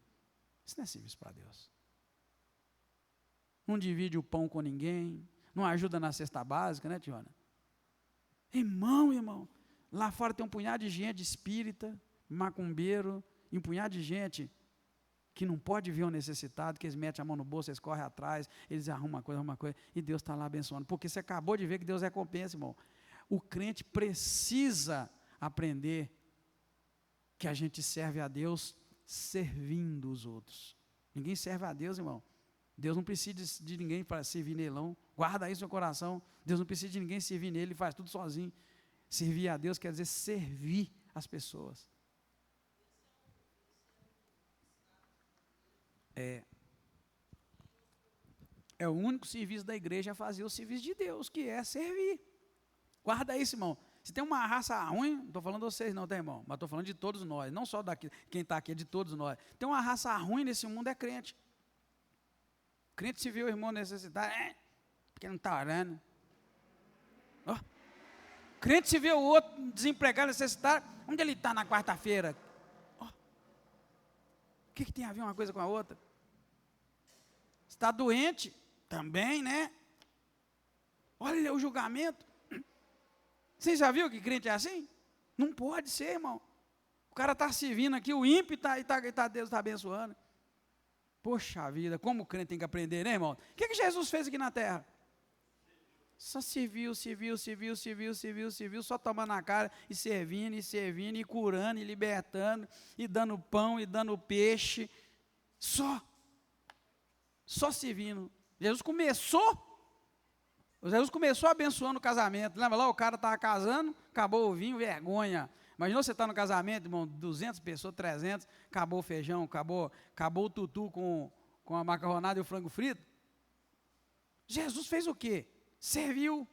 S1: Isso não é serviço para Deus. Não divide o pão com ninguém, não ajuda na cesta básica, Tiona? Irmão, lá fora tem um punhado de gente espírita, macumbeiro, e um punhado de gente que não pode ver o necessitado, que eles metem a mão no bolso, eles correm atrás, eles arrumam uma coisa, e Deus está lá abençoando, porque você acabou de ver que Deus recompensa, irmão. O crente precisa aprender que a gente serve a Deus servindo os outros. Ninguém serve a Deus, irmão. Deus não precisa de ninguém para servir nele, não. Guarda isso no seu coração. Deus não precisa de ninguém servir nele, ele faz tudo sozinho. Servir a Deus quer dizer servir as pessoas. É o único serviço da igreja, é fazer o serviço de Deus, que é servir. Guarda isso, irmão. Se tem uma raça ruim, não estou falando de vocês não, tá, irmão? Mas estou falando de todos nós, não só daqui, quem está aqui, é de todos nós. Tem uma raça ruim nesse mundo, é crente. Crente se vê o irmão necessitado, porque não está orando. Oh. Crente se vê o outro desempregado, necessitado, onde ele está na quarta-feira? Oh. O que tem a ver uma coisa com a outra? Está doente? Também, né? Olha o julgamento. Você já viu que crente é assim? Não pode ser, irmão. O cara está servindo aqui, o ímpio Deus está abençoando. Poxa vida, como o crente tem que aprender, né, irmão? O que Jesus fez aqui na terra? Só serviu, só tomando a cara e servindo, e curando, e libertando, e dando pão, e dando peixe. Só servindo. Jesus começou abençoando o casamento. Lembra lá, o cara estava casando, acabou o vinho, vergonha. Imaginou você estar no casamento, irmão, 200 pessoas, 300, acabou o feijão, acabou o tutu com a macarronada e o frango frito. Jesus fez o quê? Serviu.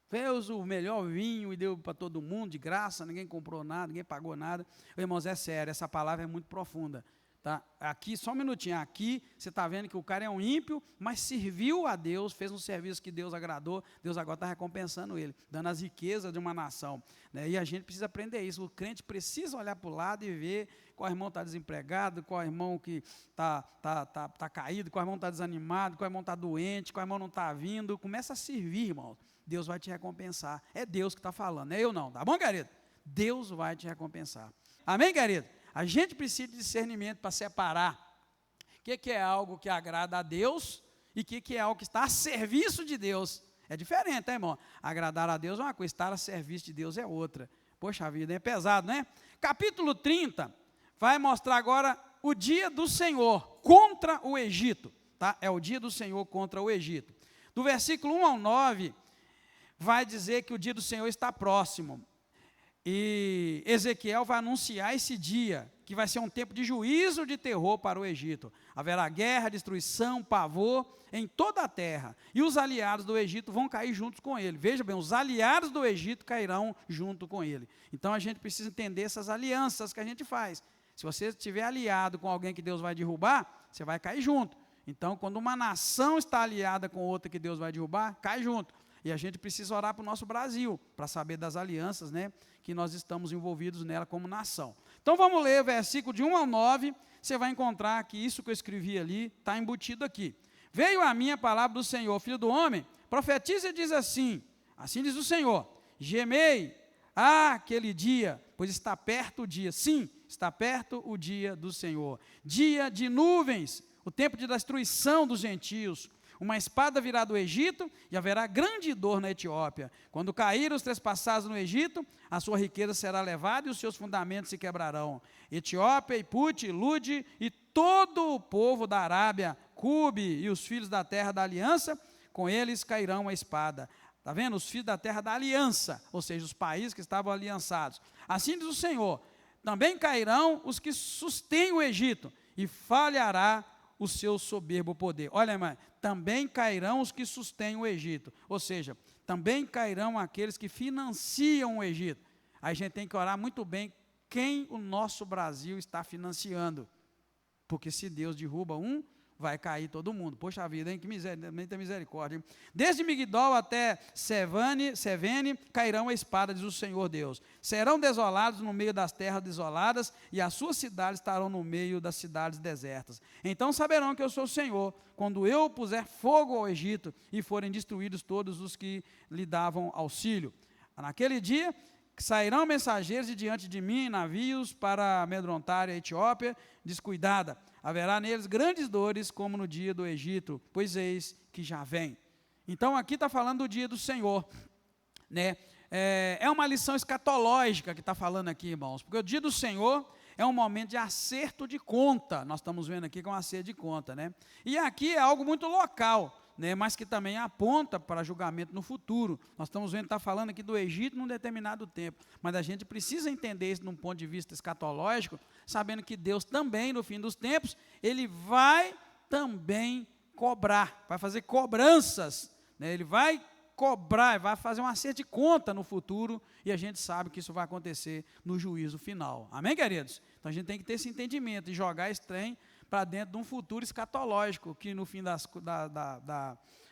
S1: Fez o melhor vinho e deu para todo mundo de graça, ninguém comprou nada, ninguém pagou nada. Irmãos, é sério, essa palavra é muito profunda. Tá? Aqui, só um minutinho, aqui você está vendo que o cara é um ímpio, mas serviu a Deus, fez um serviço que Deus agradou, Deus agora está recompensando ele, dando as riquezas de uma nação, né? E a gente precisa aprender isso, o crente precisa olhar para o lado e ver qual irmão está desempregado, qual irmão que está caído, qual irmão está desanimado, qual irmão está doente, qual irmão não está vindo, começa a servir, irmão, Deus vai te recompensar, é Deus que está falando, não é eu não, tá bom, querido? Deus vai te recompensar, amém, querido? A gente precisa de discernimento para separar o que é algo que agrada a Deus e o que é algo que está a serviço de Deus. É diferente, né, irmão? Agradar a Deus é uma coisa, estar a serviço de Deus é outra. Poxa vida, é pesado, né? Capítulo 30 vai mostrar agora o dia do Senhor contra o Egito. Tá? É o dia do Senhor contra o Egito. Do versículo 1 ao 9, vai dizer que o dia do Senhor está próximo. E Ezequiel vai anunciar esse dia, que vai ser um tempo de juízo de terror para o Egito. Haverá guerra, destruição, pavor em toda a terra. E os aliados do Egito vão cair juntos com ele. Veja bem, os aliados do Egito cairão junto com ele. Então a gente precisa entender essas alianças que a gente faz. Se você estiver aliado com alguém que Deus vai derrubar, você vai cair junto. Então, quando uma nação está aliada com outra que Deus vai derrubar, cai junto. E a gente precisa orar para o nosso Brasil, para saber das alianças, né, que nós estamos envolvidos nela como nação. Então vamos ler o versículo de 1 ao 9, você vai encontrar que isso que eu escrevi ali está embutido aqui. Veio a mim a palavra do Senhor, filho do homem, profetiza e diz assim diz o Senhor, gemei aquele dia, pois está perto o dia, sim, está perto o dia do Senhor, dia de nuvens, o tempo de destruição dos gentios. Uma espada virá do Egito e haverá grande dor na Etiópia. Quando caírem os trespassados no Egito, a sua riqueza será levada e os seus fundamentos se quebrarão. Etiópia, e Pute, Lude e todo o povo da Arábia, Cube e os filhos da terra da aliança, com eles cairão a espada. Está vendo? Os filhos da terra da aliança, ou seja, os países que estavam aliançados. Assim diz o Senhor, também cairão os que sustêm o Egito e falhará o seu soberbo poder. Olha, irmã, também cairão os que sustêm o Egito, ou seja, também cairão aqueles que financiam o Egito. Aí a gente tem que orar muito bem quem o nosso Brasil está financiando, porque se Deus derruba um, vai cair todo mundo. Poxa vida, hein? Que misericórdia. Hein? Desde Migdol até Sevene cairão a espada, diz o Senhor Deus. Serão desolados no meio das terras desoladas, e as suas cidades estarão no meio das cidades desertas. Então saberão que eu sou o Senhor, quando eu puser fogo ao Egito, e forem destruídos todos os que lhe davam auxílio. Naquele dia, sairão mensageiros de diante de mim em navios para amedrontar a Etiópia descuidada. Haverá neles grandes dores, como no dia do Egito, pois eis que já vem. Então, aqui está falando do dia do Senhor, né? É uma lição escatológica que está falando aqui, irmãos, porque o dia do Senhor é um momento de acerto de conta. Nós estamos vendo aqui que é um acerto de conta, né? E aqui é algo muito local, né? Mas que também aponta para julgamento no futuro. Nós estamos vendo, está falando aqui do Egito num determinado tempo, mas a gente precisa entender isso num ponto de vista escatológico, sabendo que Deus também, no fim dos tempos, Ele vai também cobrar, vai fazer cobranças, né? Ele vai cobrar, vai fazer um acerto de conta no futuro, e a gente sabe que isso vai acontecer no juízo final. Amém, queridos? Então a gente tem que ter esse entendimento e jogar esse trem para dentro de um futuro escatológico, que no fim,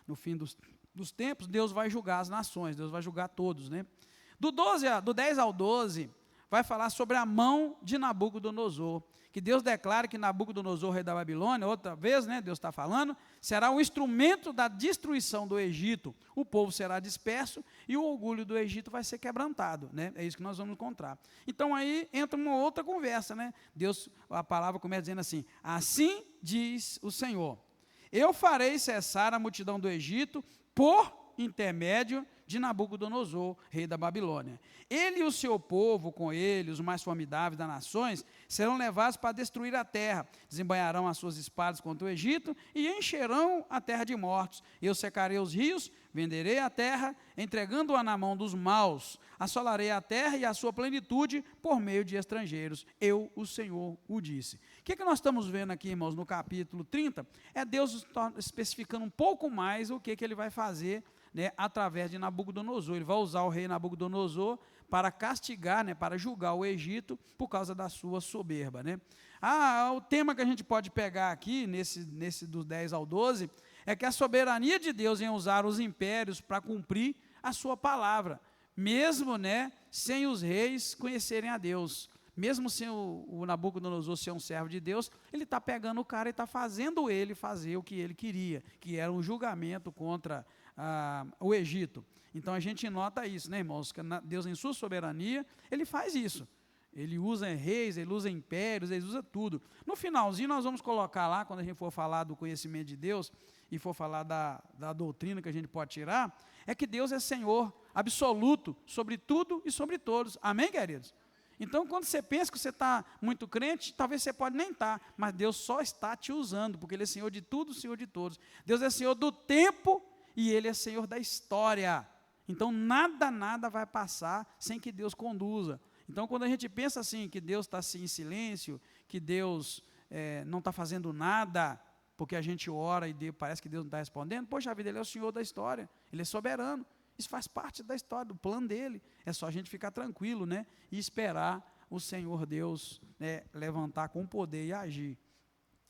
S1: no fim dos tempos, Deus vai julgar as nações, Deus vai julgar todos, né? Do 10 ao 12, vai falar sobre a mão de Nabucodonosor, que Deus declara que Nabucodonosor, rei da Babilônia, outra vez, né, Deus está falando, será o instrumento da destruição do Egito, o povo será disperso e o orgulho do Egito vai ser quebrantado, né? É isso que nós vamos encontrar. Então aí entra uma outra conversa, né? Deus, a palavra começa dizendo assim: assim diz o Senhor, eu farei cessar a multidão do Egito por intermédio de Nabucodonosor, rei da Babilônia. Ele e o seu povo, com ele, os mais formidáveis das nações, serão levados para destruir a terra, desembanharão as suas espadas contra o Egito e encherão a terra de mortos. Eu secarei os rios, venderei a terra, entregando-a na mão dos maus, assolarei a terra e a sua plenitude por meio de estrangeiros. Eu, o Senhor, o disse. O que nós estamos vendo aqui, irmãos, no capítulo 30? É Deus especificando um pouco mais o que ele vai fazer, né, através de Nabucodonosor. Ele vai usar o rei Nabucodonosor para castigar, né, para julgar o Egito por causa da sua soberba, né? O tema que a gente pode pegar aqui, nesse do 10 ao 12, é que a soberania de Deus em usar os impérios para cumprir a sua palavra, mesmo, né, sem os reis conhecerem a Deus. Mesmo sem o Nabucodonosor ser um servo de Deus, ele está pegando o cara e está fazendo ele fazer o que ele queria, que era um julgamento contra o Egito. Então a gente nota isso, né, irmãos? Que Deus, em sua soberania, ele faz isso. Ele usa reis, ele usa impérios, ele usa tudo. No finalzinho nós vamos colocar lá, quando a gente for falar do conhecimento de Deus e for falar da doutrina que a gente pode tirar, é que Deus é Senhor absoluto sobre tudo e sobre todos. Amém, queridos? Então, quando você pensa que você está muito crente, talvez você pode nem estar, mas Deus só está te usando, porque Ele é Senhor de tudo, Senhor de todos. Deus é Senhor do tempo e Ele é Senhor da história. Então, nada vai passar sem que Deus conduza. Então, quando a gente pensa assim, que Deus está assim, em silêncio, que Deus não está fazendo nada, porque a gente ora e parece que Deus não está respondendo, poxa vida, Ele é o Senhor da história, Ele é soberano. Isso faz parte da história, do plano dele. É só a gente ficar tranquilo, né? E esperar o Senhor Deus, né, levantar com poder e agir.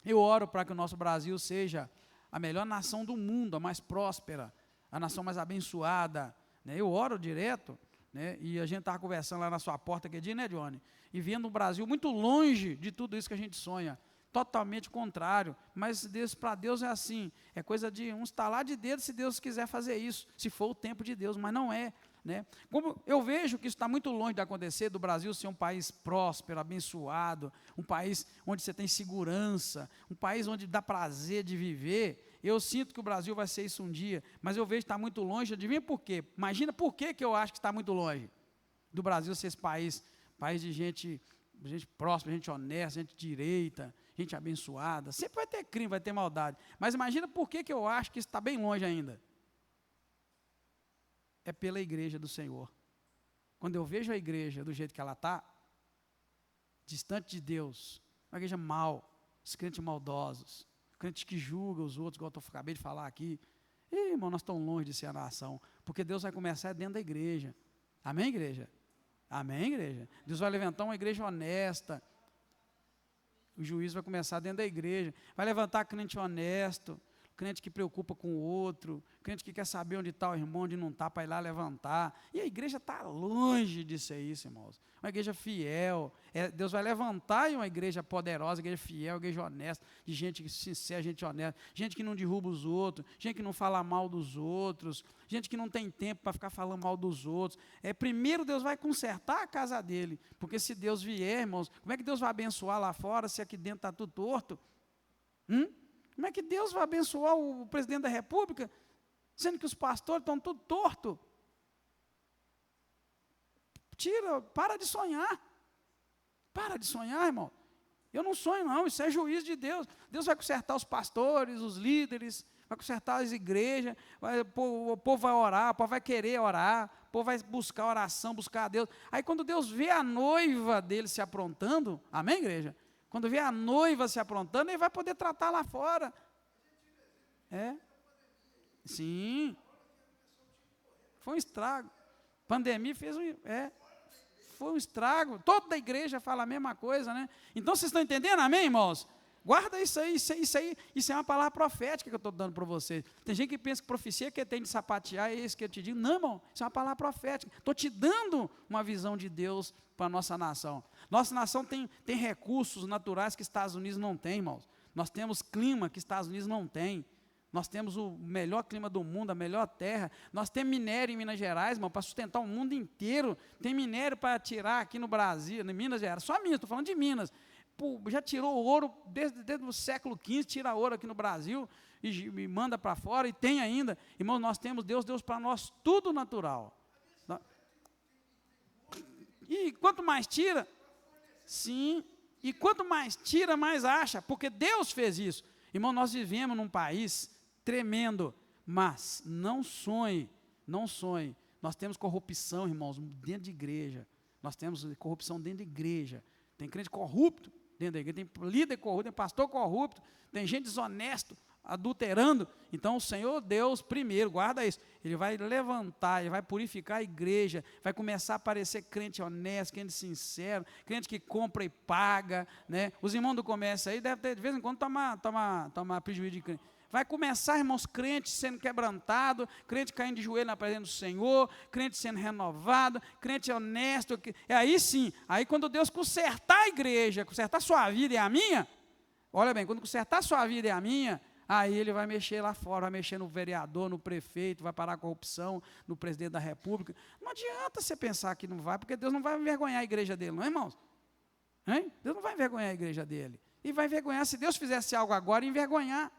S1: Eu oro para que o nosso Brasil seja a melhor nação do mundo, a mais próspera, a nação mais abençoada, né? Eu oro direto, né? E a gente estava conversando lá na sua porta aquele dia, né, Johnny? E vendo o Brasil muito longe de tudo isso que a gente sonha. Totalmente contrário, mas para Deus é assim, é coisa de um estalar de dedos se Deus quiser fazer isso, se for o tempo de Deus, mas não é, né? Como eu vejo que isso está muito longe de acontecer, do Brasil ser um país próspero, abençoado, um país onde você tem segurança, um país onde dá prazer de viver. Eu sinto que o Brasil vai ser isso um dia, mas eu vejo que está muito longe. Adivinha por quê? Imagina por que eu acho que está muito longe do Brasil ser esse país de gente próspera, gente honesta, gente direita, gente abençoada. Sempre vai ter crime, vai ter maldade. Mas imagina por que eu acho que isso está bem longe ainda. É pela igreja do Senhor. Quando eu vejo a igreja do jeito que ela está, distante de Deus, uma igreja mal, os crentes maldosos, crentes que julgam os outros, igual eu acabei de falar aqui. Irmão, nós estamos longe de ser a nação, porque Deus vai começar dentro da igreja. Amém, igreja? Amém, igreja? Deus vai levantar uma igreja honesta. O juízo vai começar dentro da igreja. Vai levantar crente honesto, crente que preocupa com o outro, crente que quer saber onde está o irmão, onde não está, para ir lá levantar. E a igreja está longe de ser isso, irmãos. Uma igreja fiel. Deus vai levantar uma igreja poderosa, igreja fiel, igreja honesta, de gente sincera, gente honesta, gente que não derruba os outros, gente que não fala mal dos outros, gente que não tem tempo para ficar falando mal dos outros. Primeiro Deus vai consertar a casa dele, porque se Deus vier, irmãos, como é que Deus vai abençoar lá fora se aqui dentro está tudo torto? Como é que Deus vai abençoar o presidente da República, sendo que os pastores estão tudo torto? Para de sonhar. Para de sonhar, irmão. Eu não sonho, não, isso é juízo de Deus. Deus vai consertar os pastores, os líderes, vai consertar as igrejas, o povo vai orar, o povo vai querer orar, o povo vai buscar oração, buscar a Deus. Aí quando Deus vê a noiva dele se aprontando, amém, igreja? Quando vê a noiva se aprontando, ele vai poder tratar lá fora. É? Sim. Foi um estrago. Pandemia fez foi um estrago. Toda a igreja fala a mesma coisa, né? Então vocês estão entendendo, amém, irmãos? Guarda isso aí, isso é uma palavra profética que eu estou dando para vocês. Tem gente que pensa que profecia que tem de sapatear, é isso que eu te digo. Não, irmão, isso é uma palavra profética. Estou te dando uma visão de Deus para a nossa nação. Nossa nação tem recursos naturais que Estados Unidos não tem, irmãos. Nós temos clima que Estados Unidos não tem. Nós temos o melhor clima do mundo, a melhor terra. Nós temos minério em Minas Gerais, irmão, para sustentar o mundo inteiro. Tem minério para tirar aqui no Brasil, em Minas Gerais. Só Minas, estou falando de Minas. Pô, já tirou ouro desde o século XV, tira ouro aqui no Brasil e manda para fora, e tem ainda. Irmão, nós temos Deus para nós tudo natural. E quanto mais tira, sim, e quanto mais tira, mais acha, porque Deus fez isso. Irmão, nós vivemos num país tremendo, mas não sonhe. Nós temos corrupção, irmãos, dentro de igreja. Nós temos corrupção dentro de igreja. Tem crente corrupto dentro da igreja, tem líder corrupto, tem pastor corrupto, tem gente desonesto, adulterando. Então o Senhor Deus, primeiro, guarda isso, Ele vai levantar, Ele vai purificar a igreja, vai começar a aparecer crente honesto, crente sincero, crente que compra e paga, né? Os irmãos do comércio aí devem ter, de vez em quando, tomar prejuízo de crente. Vai começar, irmãos, crente sendo quebrantado, crente caindo de joelho na presença do Senhor, crente sendo renovado, crente honesto. Aí sim, aí quando Deus consertar a igreja, consertar a sua vida e a minha, olha bem, quando consertar a sua vida e a minha, aí Ele vai mexer lá fora, vai mexer no vereador, no prefeito, vai parar a corrupção, no presidente da república. Não adianta você pensar que não vai, porque Deus não vai envergonhar a igreja dele, não é, irmãos? Hein? Deus não vai envergonhar a igreja dele. E vai envergonhar, se Deus fizesse algo agora, envergonhar.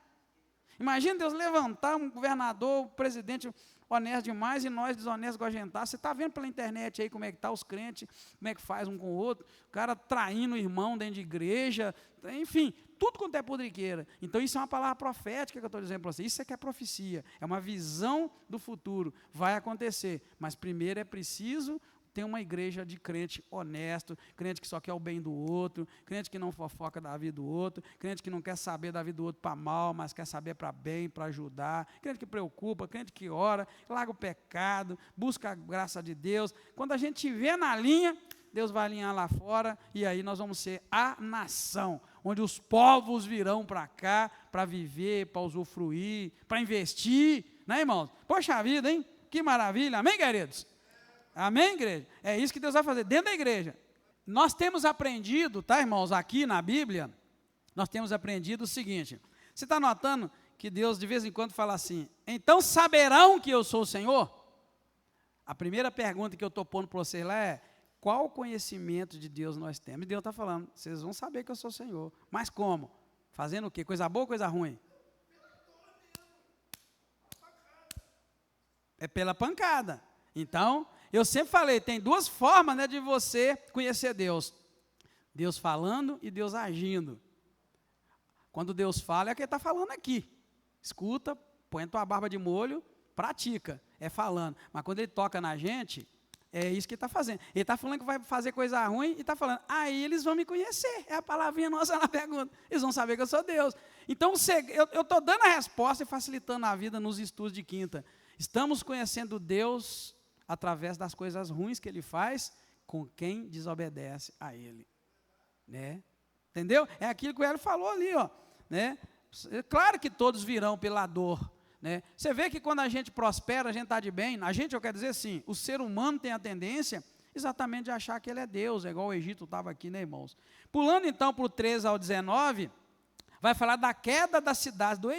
S1: Imagina Deus levantar um governador, um presidente honesto demais e nós desonestos igual a gente está. Você está vendo pela internet aí como é que está os crentes, como é que faz um com o outro, o cara traindo o irmão dentro de igreja, enfim, tudo quanto é podriqueira. Então isso é uma palavra profética que eu estou dizendo para você, isso é que é profecia, é uma visão do futuro, vai acontecer, mas primeiro é preciso ter uma igreja de crente honesto, crente que só quer o bem do outro, crente que não fofoca da vida do outro, crente que não quer saber da vida do outro para mal, mas quer saber para bem, para ajudar, crente que preocupa, crente que ora, larga o pecado, busca a graça de Deus. Quando a gente estiver na linha, Deus vai alinhar lá fora, e aí nós vamos ser a nação, onde os povos virão para cá, para viver, para usufruir, para investir, né, irmãos? Poxa vida, hein? Que maravilha, amém, queridos? Amém, igreja? É isso que Deus vai fazer dentro da igreja. Nós temos aprendido, tá, irmãos, aqui na Bíblia, nós temos aprendido o seguinte, você está notando que Deus de vez em quando fala assim, então saberão que eu sou o Senhor? A primeira pergunta que eu estou pondo para vocês lá é, qual conhecimento de Deus nós temos? E Deus está falando, vocês vão saber que eu sou o Senhor. Mas como? Fazendo o quê? Coisa boa ou coisa ruim? É pela pancada. Então, eu sempre falei, tem duas formas, né, de você conhecer Deus. Deus falando e Deus agindo. Quando Deus fala, é o que Ele está falando aqui. Escuta, põe a tua barba de molho, pratica, é falando. Mas quando Ele toca na gente, é isso que Ele está fazendo. Ele está falando que vai fazer coisa ruim e está falando, aí eles vão me conhecer. É a palavrinha nossa na pergunta. Eles vão saber que eu sou Deus. Então, eu estou dando a resposta e facilitando a vida nos estudos de quinta. Estamos conhecendo Deus através das coisas ruins que Ele faz com quem desobedece a Ele, né? Entendeu? É aquilo que o Hélio falou ali, ó, né? Claro que todos virão pela dor, né? Você vê que quando a gente prospera, a gente está de bem, eu quero dizer assim, o ser humano tem a tendência exatamente de achar que ele é Deus, é igual o Egito estava aqui, né, irmãos? Pulando então para o 13 ao 19, vai falar da queda das cidades dos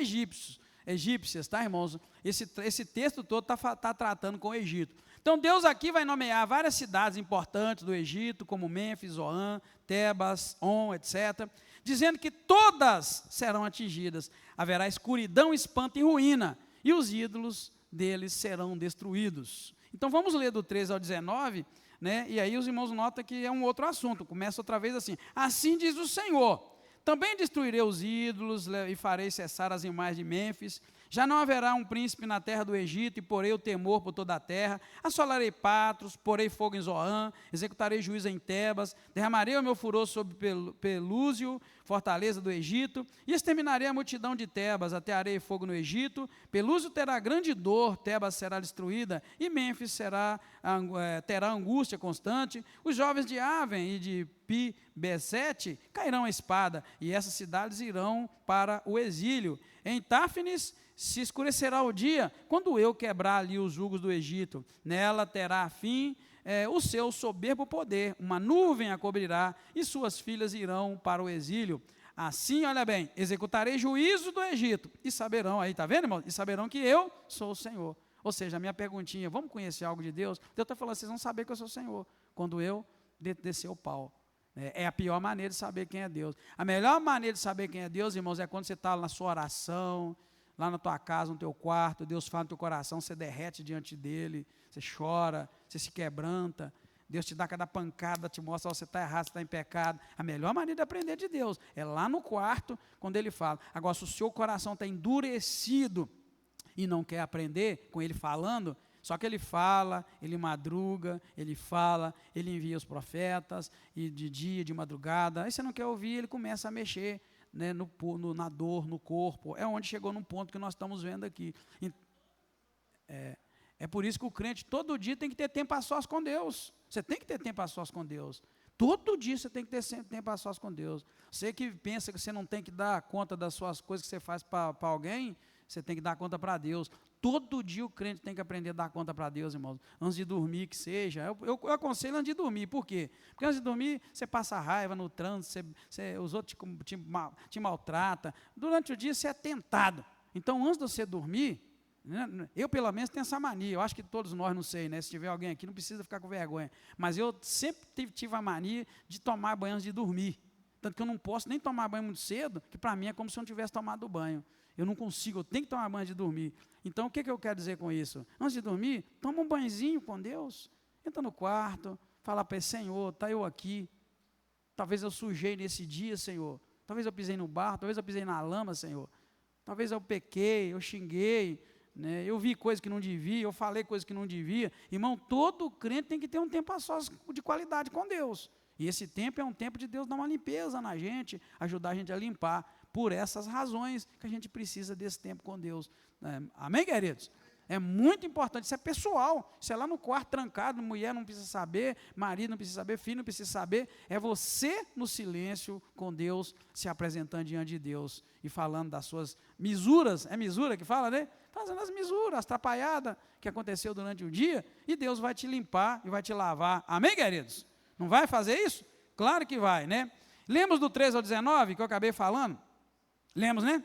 S1: egípcias, tá, irmãos? Esse texto todo está tratando com o Egito. Então, Deus aqui vai nomear várias cidades importantes do Egito, como Mênfis, Zoan, Tebas, On, etc., dizendo que todas serão atingidas. Haverá escuridão, espanto e ruína, e os ídolos deles serão destruídos. Então vamos ler do 13 ao 19, né? E aí os irmãos notam que é um outro assunto, começa outra vez assim: assim diz o Senhor, também destruirei os ídolos e farei cessar as imagens de Mênfis. Já não haverá um príncipe na terra do Egito, e porei o temor por toda a terra. Assolarei Patros, porei fogo em Zoã, executarei juízo em Tebas, derramarei o meu furor sobre Pelúsio, fortaleza do Egito, e exterminarei a multidão de Tebas, atearei fogo no Egito. Pelúsio terá grande dor, Tebas será destruída, e Mênfis terá angústia constante. Os jovens de Aven e de Pi-Besete cairão a espada, e essas cidades irão para o exílio. Em Táfnis se escurecerá o dia, quando eu quebrar ali os jugos do Egito. Nela terá fim o seu soberbo poder, uma nuvem a cobrirá, e suas filhas irão para o exílio. Assim, olha bem, executarei juízo do Egito, e saberão, aí está vendo, irmão? E saberão que eu sou o Senhor. Ou seja, a minha perguntinha: vamos conhecer algo de Deus? Deus está falando: vocês vão saber que eu sou o Senhor, quando eu descer o pau. É a pior maneira de saber quem é Deus. A melhor maneira de saber quem é Deus, irmãos, é quando você está na sua oração, lá na tua casa, no teu quarto, Deus fala no teu coração, você derrete diante dele, você chora, você se quebranta, Deus te dá cada pancada, te mostra: você está errado, você está em pecado. A melhor maneira de aprender de Deus é lá no quarto, quando ele fala. Agora, se o seu coração está endurecido e não quer aprender com ele falando, só que ele fala, ele madruga, ele fala, ele envia os profetas, e de dia, de madrugada, aí você não quer ouvir, ele começa a mexer, né, na dor, no corpo. É onde chegou num ponto que nós estamos vendo aqui. É por isso que o crente todo dia tem que ter tempo a sós com Deus. Você tem que ter tempo a sós com Deus. Todo dia você tem que ter tempo a sós com Deus. Você que pensa que você não tem que dar conta das suas coisas que você faz para alguém, você tem que dar conta para Deus. Todo dia o crente tem que aprender a dar conta para Deus, irmãos. Antes de dormir, que seja. Eu aconselho antes de dormir. Por quê? Porque antes de dormir, você passa raiva no trânsito, os outros te maltratam. Durante o dia, você é tentado. Então, antes de você dormir, né, eu pelo menos tenho essa mania. Eu acho que todos nós, não sei, né? Se tiver alguém aqui, não precisa ficar com vergonha. Mas eu sempre tive a mania de tomar banho antes de dormir. Tanto que eu não posso nem tomar banho muito cedo, que para mim é como se eu não tivesse tomado banho. Eu não consigo, eu tenho que tomar banho antes de dormir. Então, o que eu quero dizer com isso? Antes de dormir, toma um banhozinho com Deus. Entra no quarto, fala para ele: Senhor, está eu aqui. Talvez eu sujei nesse dia, Senhor. Talvez eu pisei no barro, talvez eu pisei na lama, Senhor. Talvez eu pequei, eu xinguei, né? Eu vi coisas que não devia, eu falei coisas que não devia. Irmão, todo crente tem que ter um tempo a sós de qualidade com Deus. E esse tempo é um tempo de Deus dar uma limpeza na gente, ajudar a gente a limpar. Por essas razões que a gente precisa desse tempo com Deus. Amém, queridos? É muito importante, isso é pessoal, isso é lá no quarto trancado, mulher não precisa saber, marido não precisa saber, filho não precisa saber, é você no silêncio com Deus, se apresentando diante de Deus e falando das suas misuras, é misura que fala, né? Fazendo as misuras, as atrapalhadas que aconteceu durante o dia, e Deus vai te limpar e vai te lavar. Amém, queridos? Não vai fazer isso? Claro que vai, né? Lemos do 13 ao 19, que eu acabei falando? Lemos, né?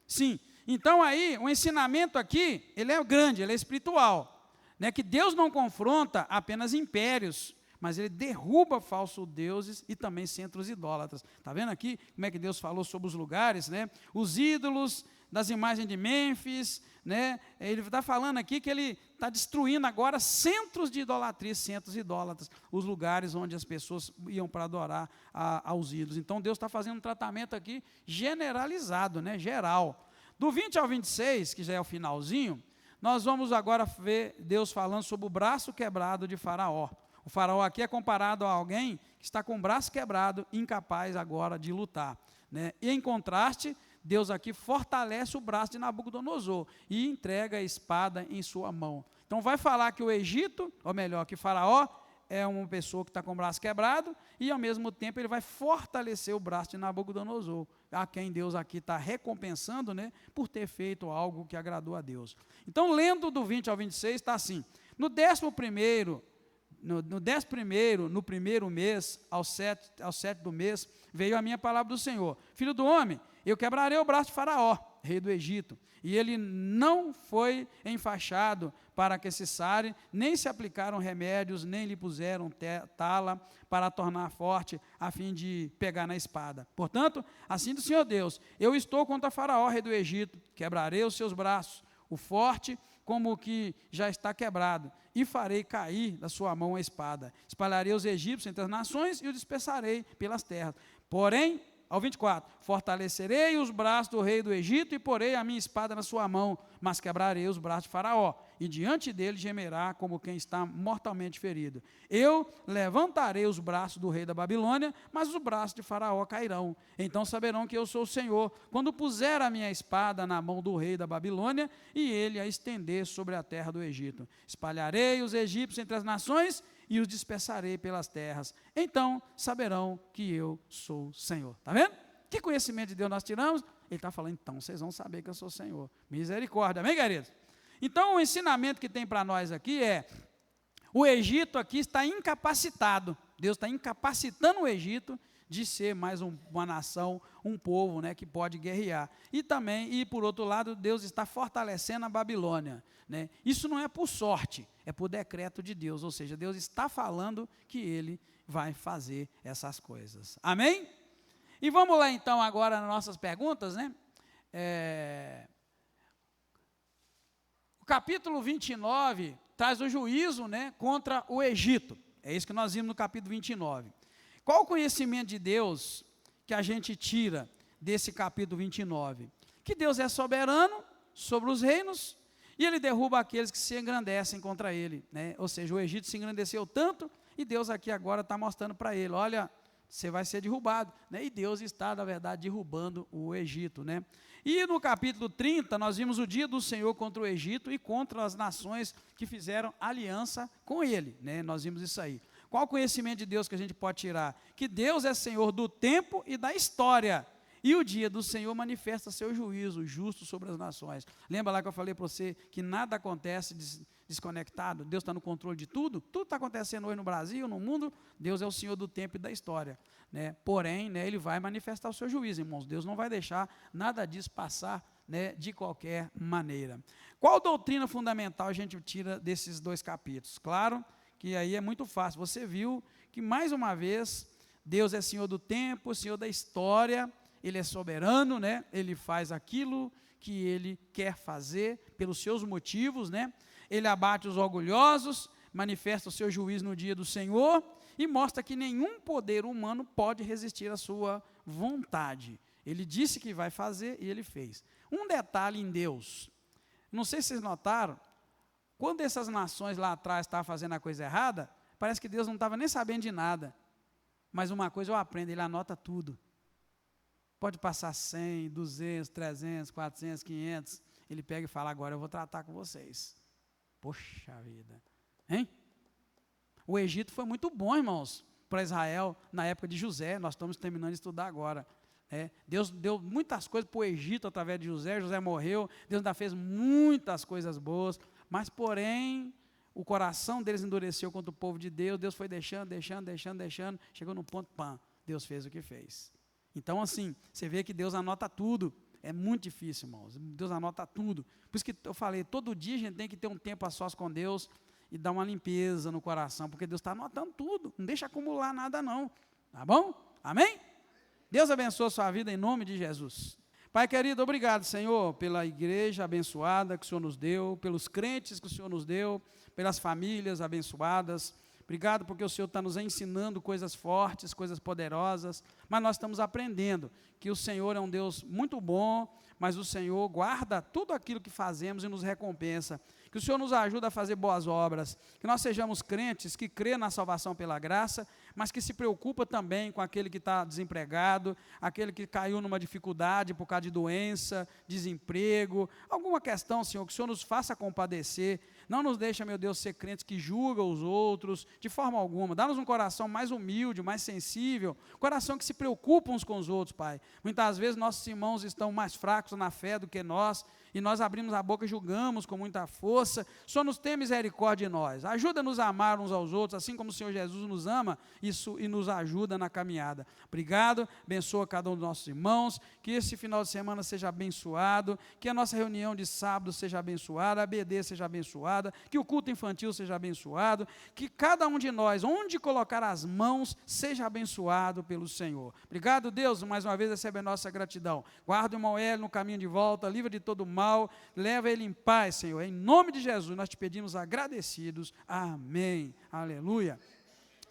S1: Sim. Então aí, o ensinamento aqui, ele é grande, ele é espiritual, né? Que Deus não confronta apenas impérios, mas ele derruba falsos deuses e também centros idólatras. Está vendo aqui como é que Deus falou sobre os lugares, né? Os ídolos das imagens de Mênfis, né? Ele está falando aqui que ele está destruindo agora centros de idolatria, centros idólatras, os lugares onde as pessoas iam para adorar aos ídolos. Então Deus está fazendo um tratamento aqui generalizado, né? Geral. Do 20 ao 26, que já é o finalzinho, nós vamos agora ver Deus falando sobre o braço quebrado de Faraó. O faraó aqui é comparado a alguém que está com o braço quebrado, incapaz agora de lutar, né? E em contraste, Deus aqui fortalece o braço de Nabucodonosor e entrega a espada em sua mão. Então vai falar que o Egito, ou melhor, que Faraó é uma pessoa que está com o braço quebrado, e ao mesmo tempo ele vai fortalecer o braço de Nabucodonosor, a quem Deus aqui está recompensando, né, por ter feito algo que agradou a Deus. Então, lendo do 20 ao 26, está assim: no 11º, no primeiro mês, ao sétimo do mês, veio a minha palavra do Senhor: filho do homem, eu quebrarei o braço de Faraó, rei do Egito, e ele não foi enfaixado para que cessare, nem se aplicaram remédios, nem lhe puseram tala para tornar forte, a fim de pegar na espada. Portanto, assim diz o Senhor Deus: eu estou contra Faraó, rei do Egito, quebrarei os seus braços, o forte como o que já está quebrado, e farei cair da sua mão a espada. Espalharei os egípcios entre as nações e os dispersarei pelas terras. Porém, ao 24, fortalecerei os braços do rei do Egito e porei a minha espada na sua mão, mas quebrarei os braços de Faraó, e diante dele gemerá como quem está mortalmente ferido. Eu levantarei os braços do rei da Babilônia, mas os braços de Faraó cairão. Então saberão que eu sou o Senhor, quando puser a minha espada na mão do rei da Babilônia, e ele a estender sobre a terra do Egito. Espalharei os egípcios entre as nações, e os dispersarei pelas terras. Então saberão que eu sou o Senhor. Está vendo? Que conhecimento de Deus nós tiramos? Ele está falando, então vocês vão saber que eu sou o Senhor. Misericórdia, amém, queridos? Então o ensinamento que tem para nós aqui é, o Egito aqui está incapacitado. Deus está incapacitando o Egito de ser mais uma nação, um povo, né, que pode guerrear. E também, e por outro lado, Deus está fortalecendo a Babilônia, né? Isso não é por sorte, é por decreto de Deus, ou seja, Deus está falando que Ele vai fazer essas coisas. Amém? E vamos lá então agora nas nossas perguntas, né? O capítulo 29 traz o juízo, né, contra o Egito. É isso que nós vimos no capítulo 29. Qual o conhecimento de Deus que a gente tira desse capítulo 29? Que Deus é soberano sobre os reinos e Ele derruba aqueles que se engrandecem contra Ele, né? Ou seja, o Egito se engrandeceu tanto e Deus aqui agora está mostrando para ele, olha, você vai ser derrubado, né? E Deus está, na verdade, derrubando o Egito, né? E no capítulo 30, nós vimos o dia do Senhor contra o Egito e contra as nações que fizeram aliança com Ele, né? Nós vimos isso aí. Qual o conhecimento de Deus que a gente pode tirar? Que Deus é Senhor do tempo e da história. E o dia do Senhor manifesta seu juízo justo sobre as nações. Lembra lá que eu falei para você que nada acontece desconectado? Deus está no controle de tudo? Tudo está acontecendo hoje no Brasil, no mundo. Deus é o Senhor do tempo e da história, né? Porém, né, Ele vai manifestar o seu juízo, irmãos. Deus não vai deixar nada disso passar, né, de qualquer maneira. Qual doutrina fundamental a gente tira desses dois capítulos? Claro que aí é muito fácil. Você viu que, mais uma vez, Deus é Senhor do tempo, Senhor da história, Ele é soberano, né? Ele faz aquilo que Ele quer fazer, pelos seus motivos, né? Ele abate os orgulhosos, manifesta o seu juízo no dia do Senhor, e mostra que nenhum poder humano pode resistir à sua vontade. Ele disse que vai fazer, e Ele fez. Um detalhe em Deus, não sei se vocês notaram, quando essas nações lá atrás estavam fazendo a coisa errada, parece que Deus não estava nem sabendo de nada. Mas uma coisa eu aprendo, Ele anota tudo. Pode passar 100, 200, 300, 400, 500. Ele pega e fala, agora eu vou tratar com vocês. Poxa vida. Hein? O Egito foi muito bom, irmãos, para Israel, na época de José. Nós estamos terminando de estudar agora. Deus deu muitas coisas para o Egito através de José. José morreu. Deus ainda fez muitas coisas boas. Mas, porém, o coração deles endureceu contra o povo de Deus. Deus foi deixando. Chegou no ponto, pã, Deus fez o que fez. Então, assim, você vê que Deus anota tudo. É muito difícil, irmãos. Deus anota tudo. Por isso que eu falei, todo dia a gente tem que ter um tempo a sós com Deus e dar uma limpeza no coração, porque Deus está anotando tudo. Não deixa acumular nada, não. Tá bom? Amém? Deus abençoe a sua vida em nome de Jesus. Pai querido, obrigado, Senhor, pela igreja abençoada que o Senhor nos deu, pelos crentes que o Senhor nos deu, pelas famílias abençoadas. Obrigado porque o Senhor está nos ensinando coisas fortes, coisas poderosas, mas nós estamos aprendendo que o Senhor é um Deus muito bom, mas o Senhor guarda tudo aquilo que fazemos e nos recompensa. Que o Senhor nos ajude a fazer boas obras, que nós sejamos crentes que crê na salvação pela graça, mas que se preocupa também com aquele que está desempregado, aquele que caiu numa dificuldade por causa de doença, desemprego, alguma questão, Senhor, que o Senhor nos faça compadecer. Não nos deixa, meu Deus, ser crentes que julgam os outros, de forma alguma. Dá-nos um coração mais humilde, mais sensível, coração que se preocupa uns com os outros, Pai. Muitas vezes nossos irmãos estão mais fracos na fé do que nós, e nós abrimos a boca e julgamos com muita força. O Senhor nos tem misericórdia de nós. Ajuda-nos a amar uns aos outros, assim como o Senhor Jesus nos ama e nos ajuda na caminhada. Obrigado, abençoa cada um dos nossos irmãos, que esse final de semana seja abençoado, que a nossa reunião de sábado seja abençoada, a BD seja abençoada, que o culto infantil seja abençoado, que cada um de nós, onde colocar as mãos, seja abençoado pelo Senhor. Obrigado, Deus, mais uma vez recebe a nossa gratidão. Guarda o irmão Hélio no caminho de volta, livra de todo mal, mal, leva ele em paz, Senhor. Em nome de Jesus, nós te pedimos agradecidos. Amém. Aleluia.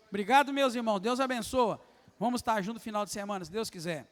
S1: Obrigado, meus irmãos. Deus abençoa. Vamos estar juntos no final de semana, se Deus quiser.